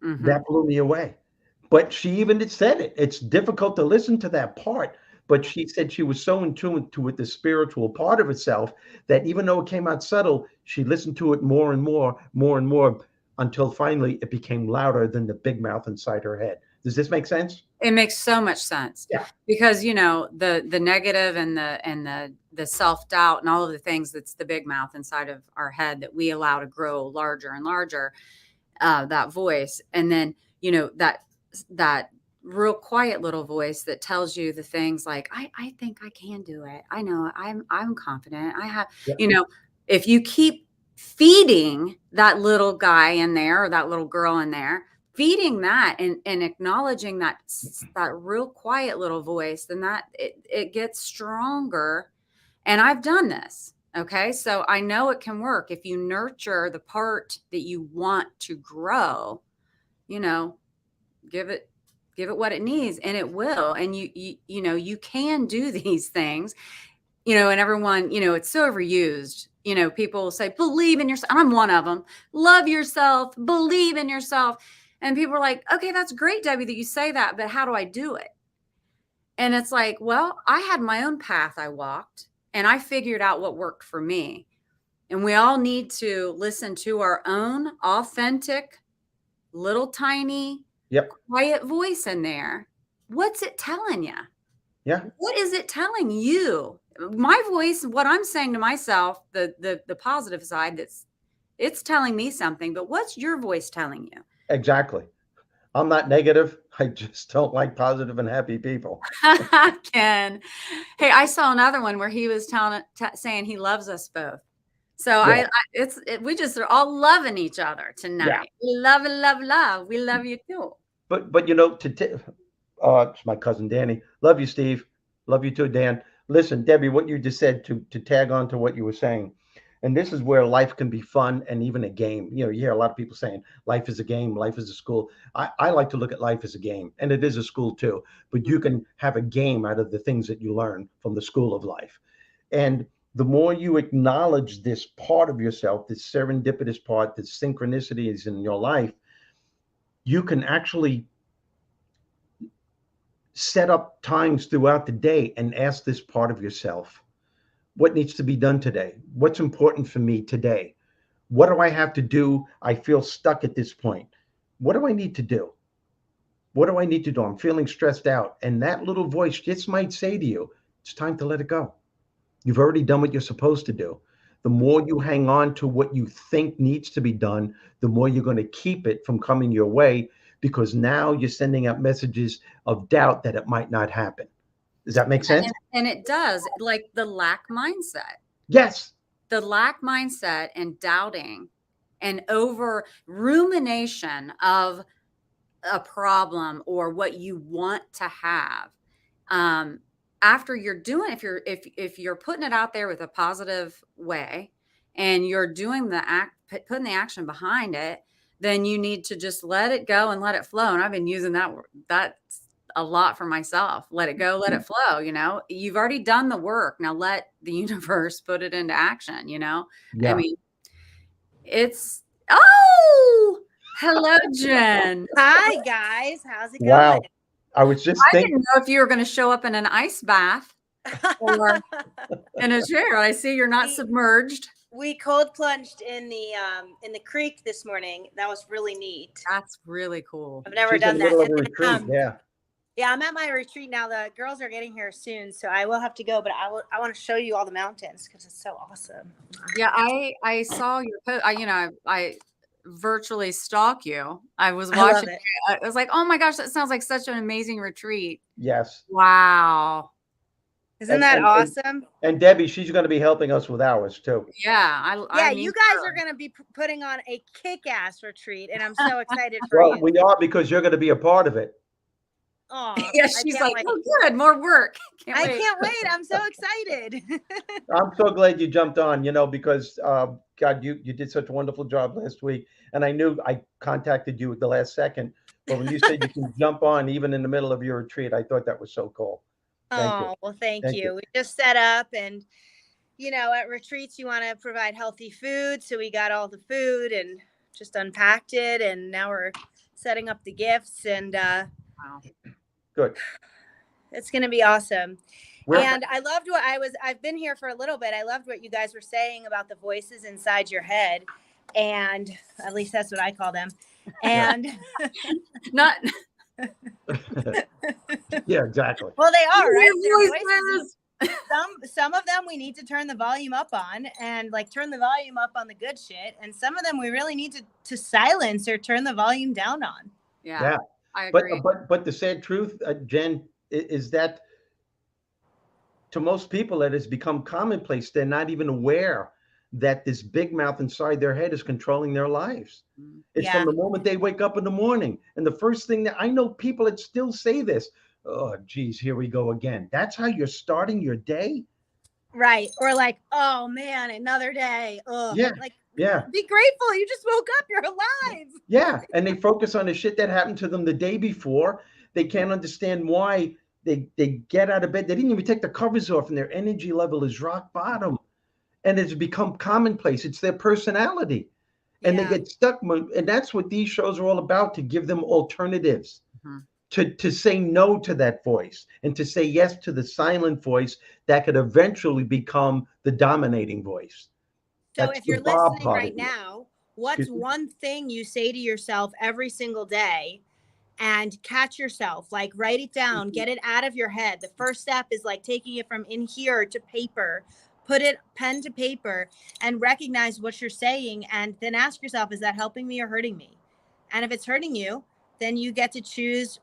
That blew me away. But she even said it. It's difficult to listen to that part. But she said she was so in tune to with the spiritual part of herself that even though it came out subtle, she listened to it more and more until finally it became louder than the big mouth inside her head. Does this make sense? It makes so much sense Yeah. because, you know, the negative and the self-doubt and all of the things that's the big mouth inside of our head that we allow to grow larger and larger, that voice. And then, you know, that real quiet little voice that tells you the things like, I think I can do it. I know I'm confident. I have, Yeah. you know, if you keep feeding that little guy in there or that little girl in there, feeding that and acknowledging that real quiet little voice, then that it gets stronger. And I've done this. Okay. So I know it can work if you nurture the part that you want to grow, you know, give it what it needs and it will. And you know, you can do these things, you know, and everyone, you know, it's so overused. You know, people say, believe in yourself. I'm one of them. Love yourself, believe in yourself. And people are like, okay, that's great, Debbie, that you say that, but how do I do it? And it's like, well, I had my own path I walked and I figured out what worked for me. And we all need to listen to our own authentic, little tiny, Yep. quiet voice in there. What's it telling you? Yeah. What is it telling you? My voice, what I'm saying to myself, the positive side, it's telling me something, but what's your voice telling you? Exactly. I'm not negative. I just don't like positive and happy people. Ken. Hey, I saw another one where he was saying he loves us both. So Yeah. we just are all loving each other Yeah. tonight. Love, love, love. We love you too. But you know, it's my cousin Danny. Love you, Steve. Love you too, Dan. Listen, Debbie, what you just said to tag on to what you were saying, and this is where life can be fun and even a game. You know, you hear a lot of people saying life is a game, life is a school. I like to look at life as a game, and it is a school too. But you can have a game out of the things that you learn from the school of life. And the more you acknowledge this part of yourself, this serendipitous part, this synchronicities in your life, you can actually set up times throughout the day and ask this part of yourself, what needs to be done today? What's important for me today? What do I have to do? I feel stuck at this point. What do I need to do? What do I need to do? I'm feeling stressed out. And that little voice just might say to you, it's time to let it go. You've already done what you're supposed to do. The more you hang on to what you think needs to be done, the more you're going to keep it from coming your way because now you're sending out messages of doubt that it might not happen. Does that make sense? And it does, like the lack mindset. Yes. The lack mindset and doubting and over rumination of a problem or what you want to have. After you're doing, if you're putting it out there with a positive way and you're doing putting the action behind it, then you need to just let it go and let it flow. And I've been using that's a lot for myself. Let it go, let it flow. You know, you've already done the work. Now let the universe put it into action. You know, I Yeah. mean, oh, hello, Jen. Hi guys, how's it Wow. going? I was just I thinking. didn't know if you were going to show up in an ice bath or in a chair. I see you're not submerged. We cold plunged in the creek this morning. That was really neat. That's really cool. I've never She's in done the that. middle of And a then, retreat. Yeah. yeah, I'm at my retreat now. The girls are getting here soon, so I will have to go. But I want to show you all the mountains because it's so awesome. Yeah, I saw your post. I virtually stalk you. I was I love watching. it. I was like, oh my gosh, that sounds like such an amazing retreat. Yes. Wow. Isn't that awesome? And Debbie, she's going to be helping us with ours too. Yeah, Yeah, I mean, you guys are going to be putting on a kick-ass retreat, and I'm so excited for Well, you. we are because you're going to be a part of it. Oh, yeah, she's like, oh, good, more work. I can't wait. I'm so excited. I'm so glad you jumped on, you know, because God, you did such a wonderful job last week. And I knew I contacted you at the last second. But when you said you can jump on even in the middle of your retreat, I thought that was so cool. Thank you. Well, thank Thank you. you. We just set up and, you know, at retreats, you want to provide healthy food. So we got all the food and just unpacked it. And now we're setting up the gifts, and Wow. Good. it's going to be awesome. We're And I loved I've been here for a little bit. I loved what you guys were saying about the voices inside your head. And at least that's what I call them. And Not yeah, exactly. well, they are, right? They're voices. some of them we need to turn the volume up on and like turn the volume up on the good shit. And some of them we really need to silence or turn the volume down on. Yeah, I But agree. but the sad truth, Jen, is that to most people it has become commonplace. They're not even aware that this big mouth inside their head is controlling their lives. It's Yeah. from the moment they wake up in the morning. And the first thing that I know people that still say this, oh, geez, here we go again. That's how you're starting your day? Right. Or like, oh man, another day. Ugh. Yeah. Like, Yeah. be grateful. You just woke up. You're alive. Yeah. And they focus on the shit that happened to them the day before. They can't understand why they get out of bed. They didn't even take the covers off and their energy level is rock bottom. And it's become commonplace. It's their personality. And they Yeah. get stuck. And that's what these shows are all about, to give them alternatives, Mhm. to say no to that voice and to say yes to the silent voice that could eventually become the dominating voice. So That's if the you're Bob listening part right of you. now, what's Excuse me? one thing you say to yourself every single day and catch yourself? Like, write it down, get it out of your head. The first step is like taking it from in here to paper. Put it pen to paper and recognize what you're saying, and then ask yourself, is that helping me or hurting me? And if it's hurting you, then you get to choose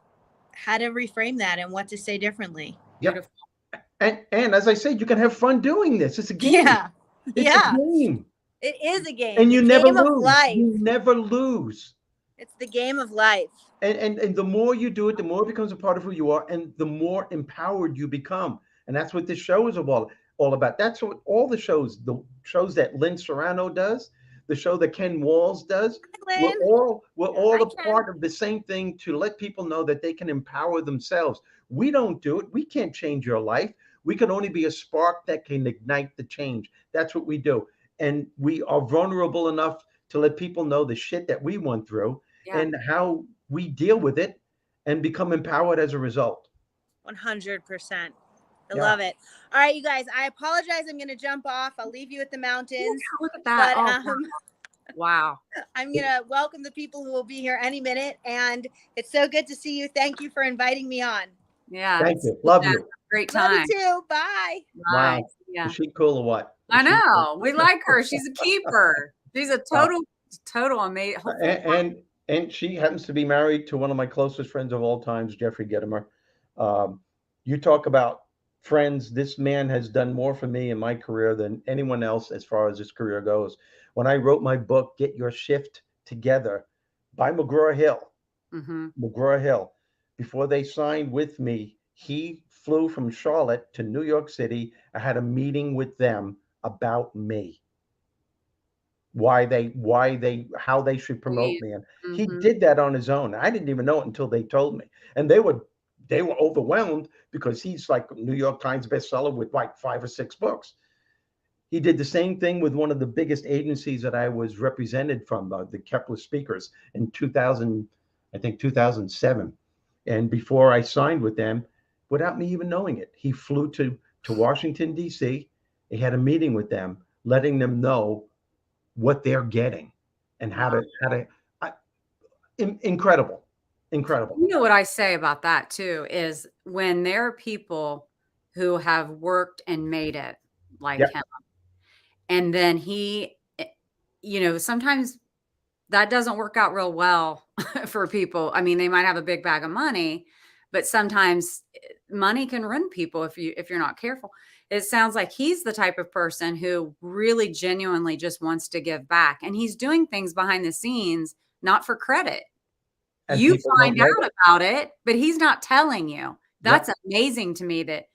how to reframe that and what to say differently. Yep. Beautiful. And as I said, you can have fun doing this. It's a game. Yeah. It's a Yeah. game. It is a game. And The you never game of lose. life. You never lose. It's the game of life. And the more you do it, the more it becomes a part of who you are, and the more empowered you become. And that's what this show is all about. That's what all the shows that Lynn Serrano does, the show that Ken Walls does, we're Lynn. all I a can. part of the same thing, to let people know that they can empower themselves. We don't do it. We can't change your life. We can only be a spark that can ignite the change. That's what we do. And we are vulnerable enough to let people know the shit that we went through Yeah. and how we deal with it and become empowered as a result. 100%. I Yeah. love it. All right, you guys, I apologize. I'm going to jump off. I'll leave you at the mountains. Look at that. But Oh, wow. I'm going to welcome the people who will be here any minute. And it's so good to see you. Thank you for inviting me on. Yeah. Thank you. Love you. Great Love time. you too. Bye. Bye. Wow. Yeah. Is she cool or what? I know. We like her. She's a keeper. She's a total amazing. And she happens to be married to one of my closest friends of all times, Jeffrey Gitomer. You talk about friends. This man has done more for me in my career than anyone else as far as his career goes. When I wrote my book, Get Your Shift Together, by McGraw-Hill, McGraw-Hill, before they signed with me, he flew from Charlotte to New York City. I had a meeting with them about me, how they should promote me, and he did that on his own. I didn't even know it until they told me, and they were overwhelmed because he's like a New York Times bestseller with like 5 or 6 books. He did the same thing with one of the biggest agencies that I was represented from, the Kepler Speakers, in 2000, I think 2007. And before I signed with them, without me even knowing it, he flew to Washington, D.C. He had a meeting with them, letting them know what they're getting and how to incredible. You know what I say about that too is when there are people who have worked and made it like him, and then he, sometimes that doesn't work out real well for people. I mean, they might have a big bag of money, but sometimes money can ruin people if you're not careful. It sounds like he's the type of person who really genuinely just wants to give back, and he's doing things behind the scenes, not for credit. And you people find don't know out about it, but he's not telling you. That's amazing to me that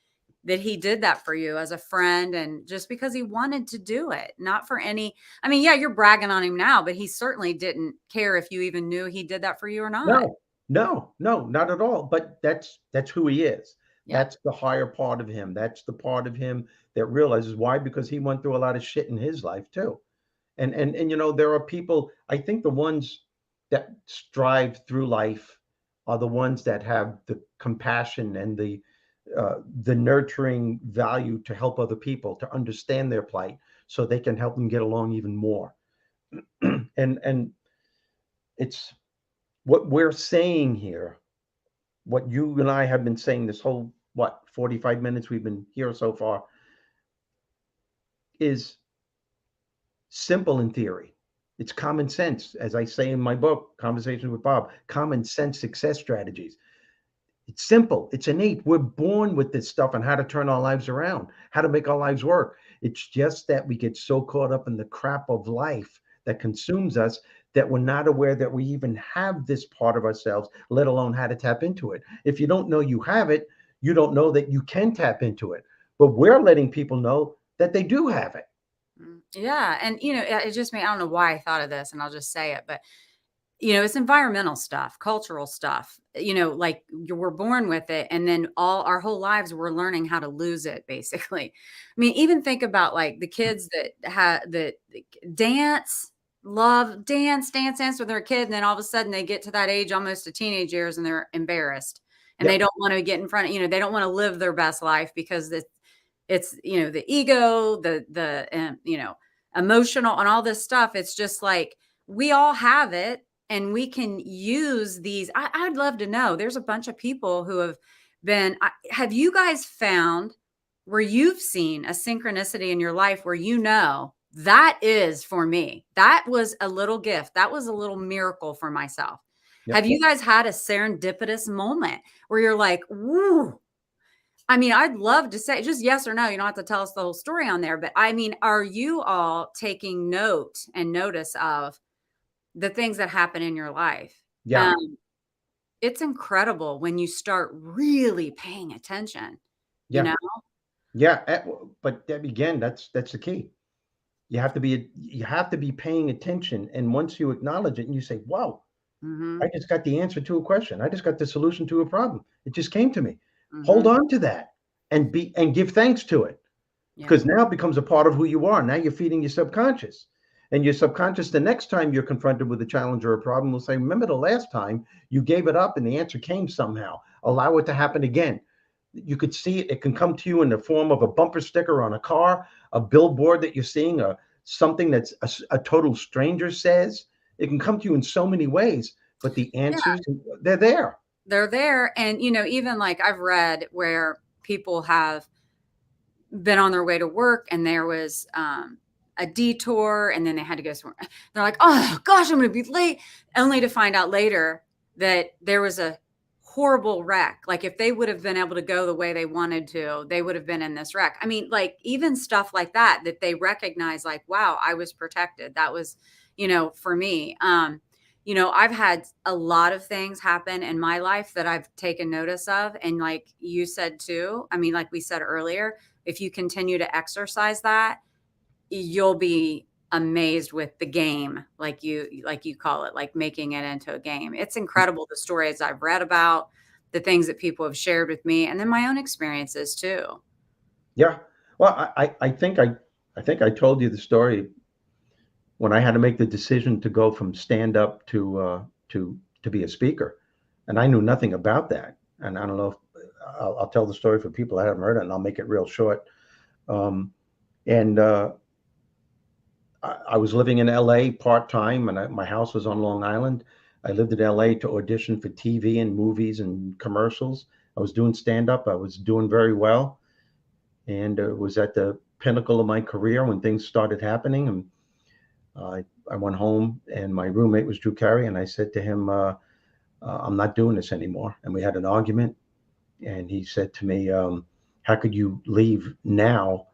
he did that for you as a friend, and just because he wanted to do it, not for any, I mean, yeah, you're bragging on him now, but he certainly didn't care if you even knew he did that for you or not. No, not at all. But that's who he is. Yeah. That's the higher part of him. That's the part of him that realizes why, because he went through a lot of shit in his life too. And there are people, I think the ones that strive through life are the ones that have the compassion and the nurturing value to help other people to understand their plight, so they can help them get along even more. And it's what we're saying here, what you and I have been saying this whole, what, 45 minutes we've been here so far, is simple in theory. It's common sense, as I say in my book, Conversations with Bob, common sense success strategies. It's simple. It's innate. We're born with this stuff on how to turn our lives around, how to make our lives work. It's just that we get so caught up in the crap of life that consumes us that we're not aware that we even have this part of ourselves, let alone how to tap into it. If you don't know you have it, you don't know that you can tap into it. But we're letting people know that they do have it. Yeah. And, it just I don't know why I thought of this, and I'll just say it, but, it's environmental stuff, cultural stuff, like we're born with it. And then our whole lives, we're learning how to lose it, basically. I mean, even think about like the kids that dance, dance when they're a kid. And then all of a sudden they get to that age, almost to teenage years, and they're embarrassed and Yep. they don't want to get in front of, they don't want to live their best life because it's the ego, the emotional and all this stuff. It's just like, we all have it, and we can use these. I'd love to know, there's a bunch of people who have have you guys found where you've seen a synchronicity in your life where that is for me, that was a little gift, that was a little miracle for myself? Yep. Have you guys had a serendipitous moment where you're like, woo? I mean, I'd love to say just yes or no. You don't have to tell us the whole story on there, but I mean, are you all taking note and notice of the things that happen in your life? Yeah. It's incredible when you start really paying attention, Yeah. Yeah. But Debbie, again, that's the key. You have to be paying attention. And once you acknowledge it and you say, wow, Mm-hmm. I just got the answer to a question. I just got the solution to a problem. It just came to me. Mm-hmm. Hold on to that and give thanks to it, because now it becomes a part of who you are. Now you're feeding your subconscious, and your subconscious, the next time you're confronted with a challenge or a problem, will say, remember the last time you gave it up and the answer came somehow. Allow it to happen again. You could see it. It can come to you in the form of a bumper sticker on a car, a billboard that you're seeing, something that's a total stranger says. It can come to you in so many ways, but the answers, they're there. They're there. And, even like I've read where people have been on their way to work and there was a detour, and then they had to go somewhere. They're like, oh gosh, I'm going to be late. Only to find out later that there was a horrible wreck. Like if they would have been able to go the way they wanted to, they would have been in this wreck. I mean, like even stuff like that they recognize, like, wow, I was protected. That was, for me. I've had a lot of things happen in my life that I've taken notice of. And like you said too, I mean, like we said earlier, if you continue to exercise that, you'll be amazed with the game, like you call it, like making it into a game. It's incredible, the stories I've read about, the things that people have shared with me, and then my own experiences too. Yeah. Well, I think I told you the story when I had to make the decision to go from stand up to be a speaker, and I knew nothing about that. And I don't know if I'll tell the story for people that haven't heard it, and I'll make it real short. I was living in LA part-time, and my house was on Long Island. I lived in LA to audition for TV and movies and commercials. I was doing stand-up. I was doing very well. And it was at the pinnacle of my career when things started happening. And I went home, and my roommate was Drew Carey. And I said to him, I'm not doing this anymore. And we had an argument. And he said to me, how could you leave now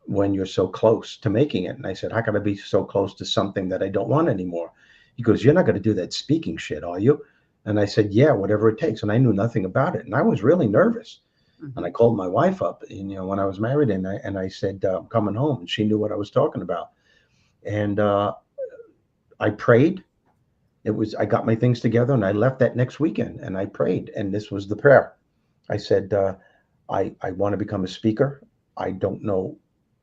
when you're so close to making it? And I said, how can I be so close to something that I don't want anymore? He goes, you're not going to do that speaking shit, are you? And I said, yeah, whatever it takes. And I knew nothing about it. And I was really nervous. Mm-hmm. And I called my wife up, and, when I was married, and I said, I'm coming home. And she knew what I was talking about. And I prayed. I got my things together, and I left that next weekend, and I prayed. And this was the prayer. I said, I want to become a speaker. I don't know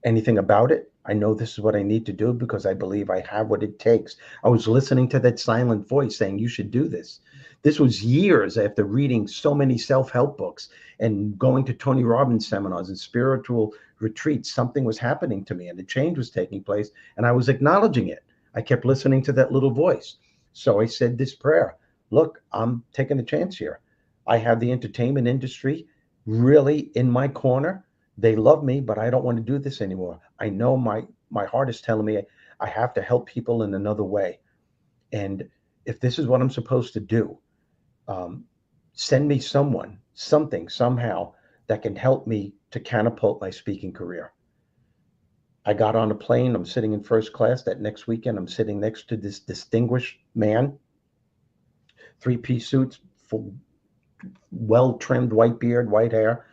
anything about it. I know this is what I need to do because I believe I have what it takes. I was listening to that silent voice saying, you should do this. This was years after reading so many self help books and going to Tony Robbins seminars and spiritual retreats. Something was happening to me and a change was taking place, and I was acknowledging it. I kept listening to that little voice. So I said this prayer. Look, I'm taking a chance here. I have the entertainment industry really in my corner. They love me, but I don't want to do this anymore. I know my heart is telling me I have to help people in another way. And if this is what I'm supposed to do, um, send me someone, something, somehow that can help me to catapult my speaking career. I got on a plane. I'm sitting in first class. That next weekend, I'm sitting next to this distinguished man, three-piece suits, full, well-trimmed white beard, white hair.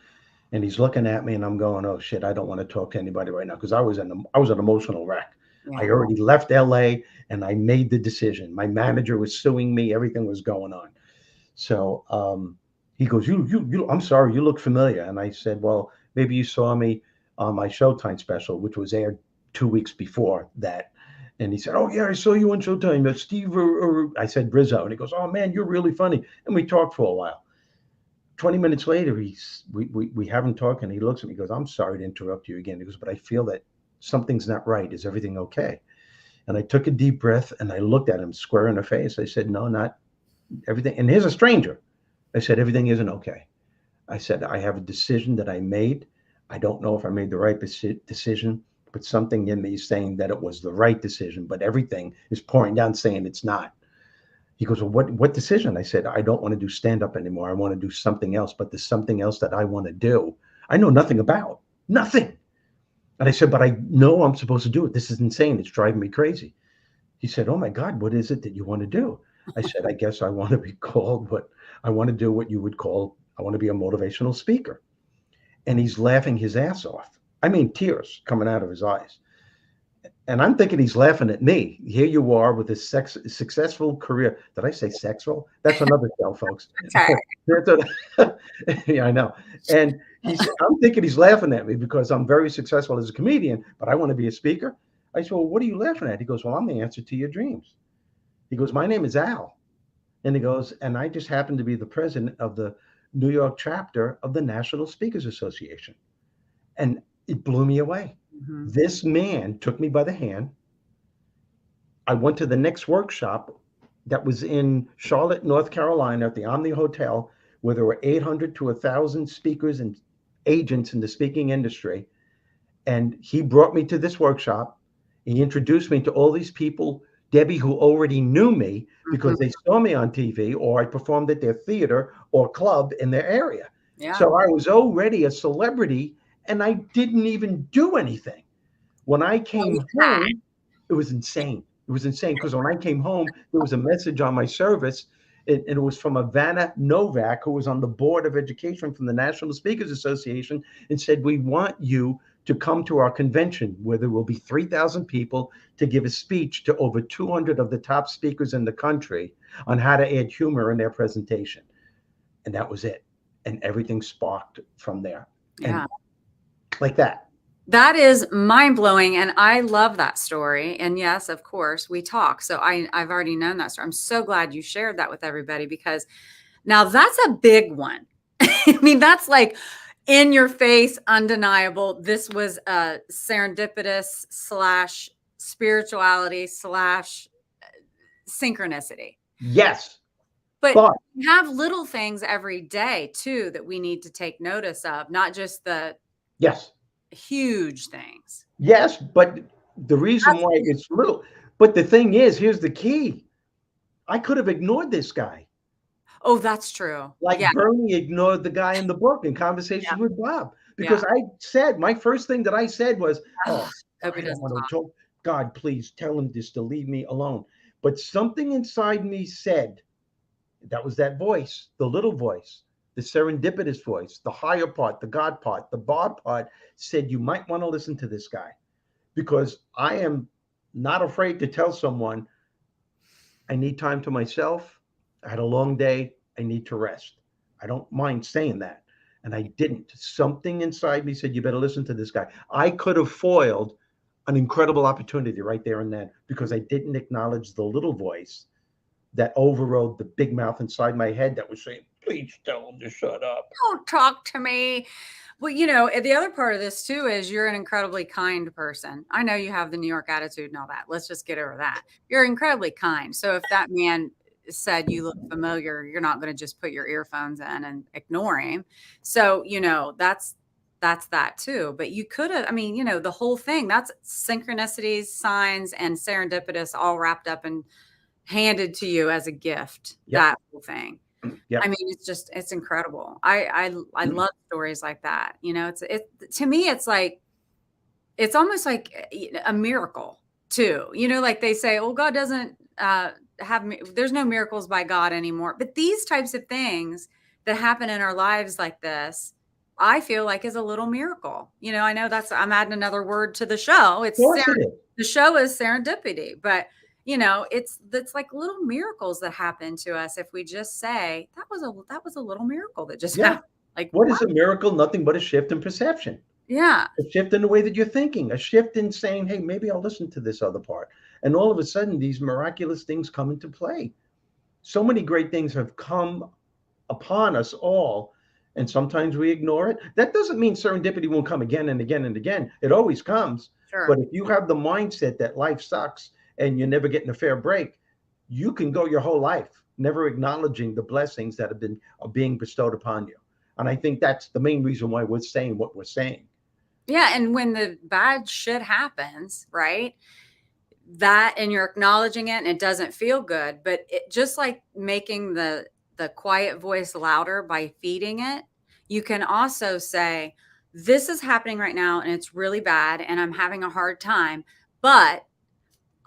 And he's looking at me and I'm going, oh shit, I don't want to talk to anybody right now because I was an emotional wreck. I Yeah. already left LA and I made the decision. My manager was suing me, everything was going on. So he goes, you, I'm sorry, you look familiar. And I said, well, maybe you saw me on my Showtime special, which was aired 2 weeks before that. And he said, oh yeah, I saw you on Showtime, Steve, or I said Rizzo. And he goes, oh man, you're really funny. And we talked for a while. 20 minutes later, we haven't talked, and he looks at me, he goes, I'm sorry to interrupt you again. He goes, but I feel that something's not right. Is everything okay? And I took a deep breath and I looked at him square in the face. I said, no, not everything. And here's a stranger. I said, everything isn't okay. I said, I have a decision that I made. I don't know if I made the right decision, but something in me is saying that it was the right decision, but everything is pouring down saying it's not. He goes, well, what decision? I said, I don't want to do stand up anymore. I want to do something else, but there's something else that I want to do. I know nothing about, nothing. And I said, but I know I'm supposed to do it. This is insane. It's driving me crazy. He said, oh my God, what is it that you want to do? I said, I guess I want to be called what I want to do, what you would call, I want to be a motivational speaker. And he's laughing his ass off. I mean, tears coming out of his eyes. And I'm thinking he's laughing at me. Here you are with a successful career. Did I say sexual? That's another show, folks. Yeah, I know. And I'm thinking he's laughing at me because I'm very successful as a comedian, but I want to be a speaker. I said, well, what are you laughing at? He goes, well, I'm the answer to your dreams. He goes, my name is Al. And he goes, and I just happen to be the president of the New York chapter of the National Speakers Association. And it blew me away. Mm-hmm. This man took me by the hand. I went to the next workshop that was in Charlotte, North Carolina at the Omni Hotel, where there were 800 to 1,000 speakers and agents in the speaking industry. And he brought me to this workshop. He introduced me to all these people, Debbie, who already knew me because they saw me on TV or I performed at their theater or club in their area. Yeah. So I was already a celebrity and I didn't even do anything. When I came home, it was insane. It was insane because when I came home, there was a message on my service, and it was from Ivana Novak, who was on the board of education from the National Speakers Association, and said, we want you to come to our convention where there will be 3,000 people to give a speech to over 200 of the top speakers in the country on how to add humor in their presentation. And that was it. And everything sparked from there. Yeah. And like that. That is mind-blowing, and I love that story. And yes, of course, we talk. So I've already known that story. I'm so glad you shared that with everybody because now that's a big one. I mean, that's like in your face, undeniable. This was a serendipitous / spirituality / synchronicity. Yes. But we have little things every day too that we need to take notice of, not just the huge things. Yes, but the reason why it's little, but the thing is, here's the key. I could have ignored this guy. Oh, that's true. Like Bernie ignored the guy in the book in Conversations with Bob. Because I said, my first thing that I said was, oh, I don't want to talk. God, please tell him just to leave me alone. But something inside me said, that was that voice, the little voice, the serendipitous voice, the higher part, the God part, the Bob part said, you might want to listen to this guy because I am not afraid to tell someone I need time to myself. I had a long day. I need to rest. I don't mind saying that. and I didn't. Something inside me said, you better listen to this guy. I could have foiled an incredible opportunity right there and then because I didn't acknowledge the little voice that overrode the big mouth inside my head that was saying, please tell him to shut up. Don't talk to me. Well, you know, the other part of this too is you're an incredibly kind person. I know you have the New York attitude and all that. Let's just get over that. You're incredibly kind. So if that man said you look familiar, you're not going to just put your earphones in and ignore him. So, you know, that's that too. But you could have, I mean, you know, the whole thing, that's synchronicities, signs, and serendipitous all wrapped up and handed to you as a gift. Yep. That whole thing. Yep. I mean, it's incredible. I love stories like that. You know, it to me, it's like, it's almost like a miracle too. You know, like they say, oh, God doesn't there's no miracles by God anymore. But these types of things that happen in our lives like this, I feel like is a little miracle. You know, I know I'm adding another word to the show. The show is serendipity, but you know, it's like little miracles that happen to us if we just say that was a little miracle that just happened. Like, what is a miracle? Nothing but a shift in perception. Yeah. A shift in the way that you're thinking, a shift in saying, hey, maybe I'll listen to this other part. And all of a sudden, these miraculous things come into play. So many great things have come upon us all, and sometimes we ignore it. That doesn't mean serendipity won't come again and again and again. It always comes. Sure. But if you have the mindset that life sucks and you're never getting a fair break, you can go your whole life never acknowledging the blessings that are being bestowed upon you. And I think that's the main reason why we're saying what we're saying. Yeah. And when the bad shit happens, right? That, and you're acknowledging it and it doesn't feel good, but it just like making the quiet voice louder by feeding it, you can also say, this is happening right now and it's really bad and I'm having a hard time, but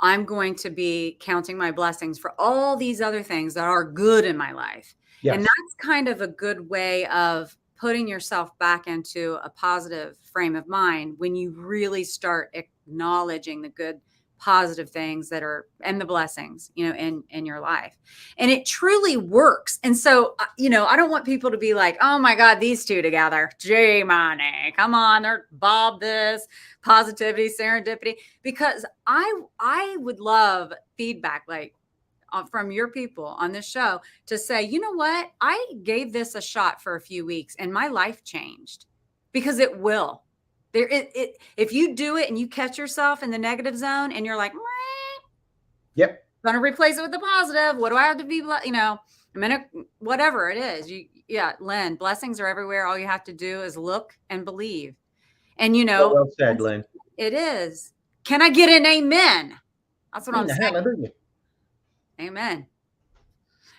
I'm going to be counting my blessings for all these other things that are good in my life. Yes. And that's kind of a good way of putting yourself back into a positive frame of mind when you really start acknowledging the good, positive things that are, and the blessings, you know, in your life. And it truly works. And so, you know, I don't want people to be like, oh my God, these two together, J Money, come on, they're Bob this, positivity, serendipity, because I would love feedback, like from your people on this show to say, you know what, I gave this a shot for a few weeks and my life changed, because it will. If you do it and you catch yourself in the negative zone and you're like, yep, gonna replace it with the positive. What do I have to be? You know, a minute, whatever it is. Lynn, blessings are everywhere. All you have to do is look and believe. And you know, well said, Lynn. It is. Can I get an amen? That's what I'm saying. Hallelujah. Amen.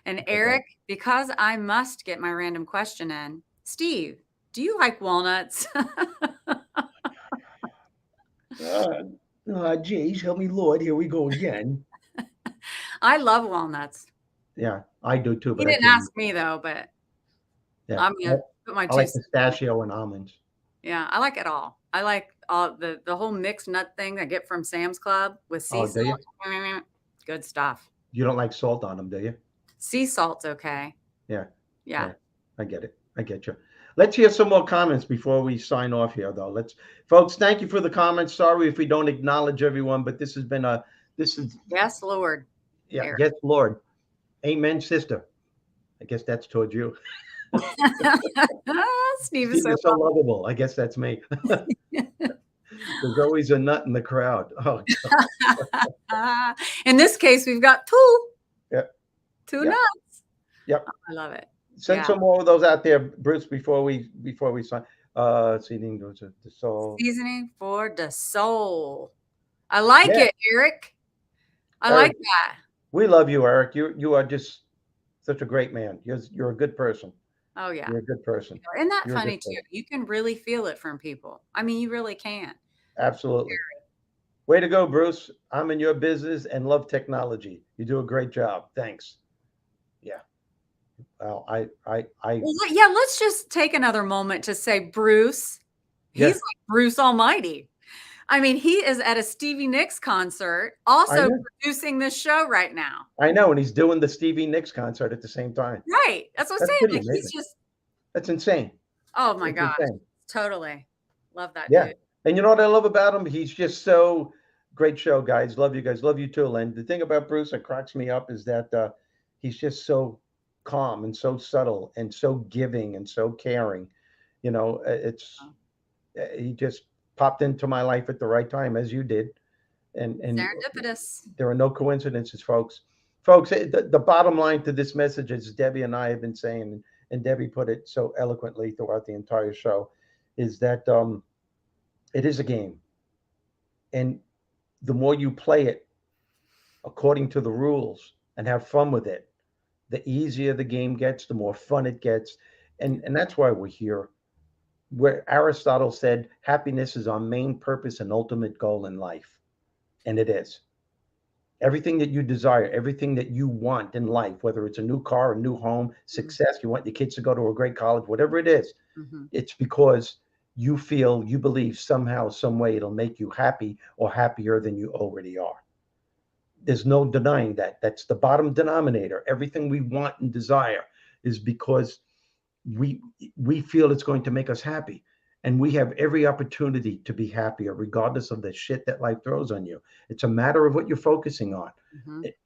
And Eric, because I must get my random question in, Steve, do you like walnuts? Geez, help me, Lord. Here we go again. I love walnuts. Yeah, I do too. But he didn't ask me though, but yeah. I'm gonna put my I like pistachio and almonds. Yeah, I like it all. I like all the whole mixed nut thing I get from Sam's Club with sea salt. Good stuff. You don't like salt on them, do you? Sea salt's okay. Yeah. Yeah. I get it. I get you. Let's hear some more comments before we sign off here, though. Folks, thank you for the comments. Sorry if we don't acknowledge everyone, but this is yes, Lord. Yeah, Eric. Yes, Lord. Amen, sister. I guess that's towards you. Steve is so lovable. I guess that's me. There's always a nut in the crowd. Oh, in this case, we've got two. Yep. Two nuts. Yep. Oh, I love it. Send some more of those out there, Bruce, before we sign. Seasoning for the soul. Seasoning for the soul. I like it, Eric. I like that. We love you, Eric. You are just such a great man. You're a good person. Oh yeah. You're a good person. Isn't that funny too? You can really feel it from people. I mean, you really can. Absolutely. Way to go, Bruce. I'm in your business and love technology. You do a great job. Thanks. Yeah. Well, let's just take another moment to say Bruce. He's like Bruce Almighty. I mean, he is at a Stevie Nicks concert, also producing this show right now. I know, and he's doing the Stevie Nicks concert at the same time. Right. That's what I'm saying. Like, that's insane. Oh my It's gosh. insane. Totally. Love that Yeah. dude. And you know what I love about him? He's just so great show, guys. Love you guys. Love you too, Len. The thing about Bruce that cracks me up is that he's just so calm and so subtle and so giving and so caring. It's he just popped into my life at the right time, as you did. And Serendipitous. there are no coincidences, folks. Folks, the bottom line to this message, as Debbie and I have been saying, and Debbie put it so eloquently throughout the entire show, is that it is a game. And the more you play it according to the rules and have fun with it, the easier the game gets, the more fun it gets. And that's why we're here. Where Aristotle said happiness is our main purpose and ultimate goal in life. And it is. Everything that you desire, everything that you want in life, whether it's a new car, a new home, success, you want your kids to go to a great college, whatever it is, it's because you feel, you believe somehow, some way it'll make you happy or happier than you already are. There's no denying that. That's the bottom denominator. Everything we want and desire is because we we feel it's going to make us happy. And we have every opportunity to be happier, regardless of the shit that life throws on you. It's a matter of what you're focusing on.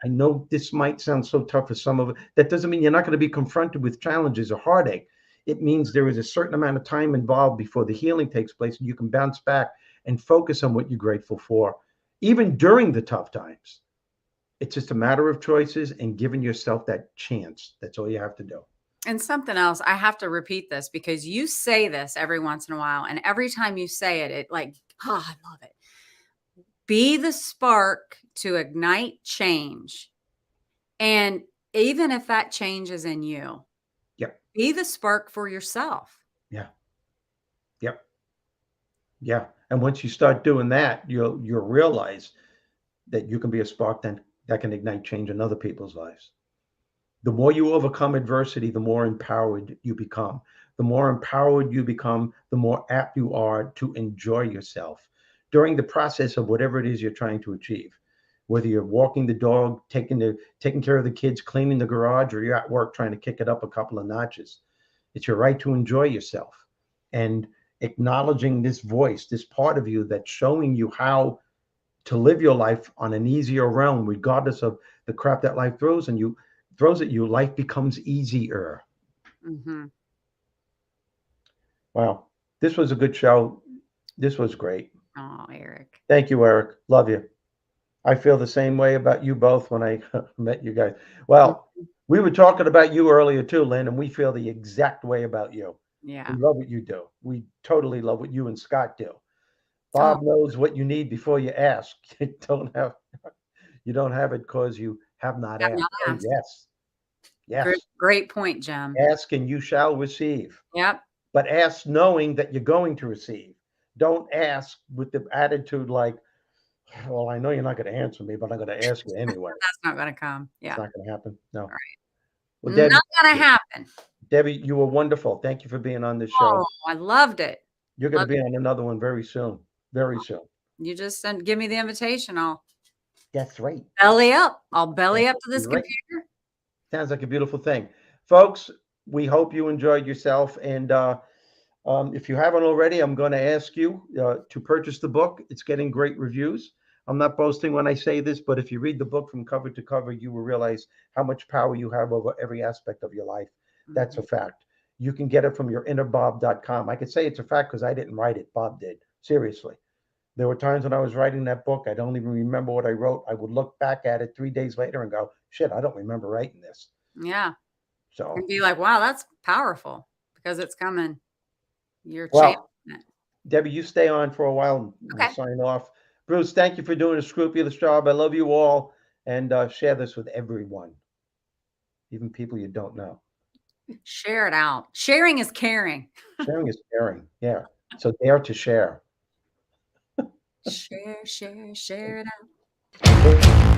I know this might sound so tough for some of it. That doesn't mean you're not going to be confronted with challenges or heartache. It means there is a certain amount of time involved before the healing takes place, and you can bounce back and focus on what you're grateful for, even during the tough times. It's just a matter of choices and giving yourself that chance. That's all you have to do. And something else, I have to repeat this because you say this every once in a while. And every time you say it, it like, oh, I love it. Be the spark to ignite change. And even if that change is in you, Yep. Be the spark for yourself. Yeah. Yep. Yeah. And once you start doing that, you'll realize that you can be a spark then that can ignite change in other people's lives. The more you overcome adversity, the more empowered you become. The more empowered you become, the more apt you are to enjoy yourself during the process of whatever it is you're trying to achieve. Whether you're walking the dog, taking care of the kids, cleaning the garage, or you're at work trying to kick it up a couple of notches. It's your right to enjoy yourself. And acknowledging this voice, this part of you that's showing you how to live your life on an easier realm, regardless of the crap that life throws at you, life becomes easier. Wow. This was a good show. This was great. Oh, Eric. Thank you, Eric. Love you. I feel the same way about you both when I met you guys. Well, we were talking about you earlier too, Lynn, and we feel the exact way about you. Yeah. We love what you do. We totally love what you and Scott do. Bob knows what you need before you ask. You don't have it because you have not asked. Oh, yes. Yes. Great point, Jim. Ask and you shall receive. Yep. But ask knowing that you're going to receive. Don't ask with the attitude like, well, I know you're not going to answer me, but I'm going to ask you anyway. That's not going to come. Yeah. It's not going to happen. No. All right. Well, Debbie, not going to happen. Debbie, you were wonderful. Thank you for being on this show. Oh, I loved it. You're going to be on another one very soon. Very soon. You just give me the invitation. That's right. Belly up. I'll belly up to this computer. Sounds like a beautiful thing. Folks, we hope you enjoyed yourself. And if you haven't already, I'm going to ask you to purchase the book. It's getting great reviews. I'm not boasting when I say this, but if you read the book from cover to cover, you will realize how much power you have over every aspect of your life. That's a fact. You can get it from yourinnerbob.com. I could say it's a fact because I didn't write it. Bob did. Seriously. There were times when I was writing that book, I don't even remember what I wrote. I would look back at it 3 days later and go, shit, I don't remember writing this. Yeah. So and be like, wow, that's powerful because it's coming. You're changing it. Debbie, you stay on for a while. We'll sign off. Bruce, thank you for doing a scrupulous job. I love you all. And share this with everyone, even people you don't know. Share it out. Sharing is caring. Sharing is caring. Yeah. So dare to share. Share it out.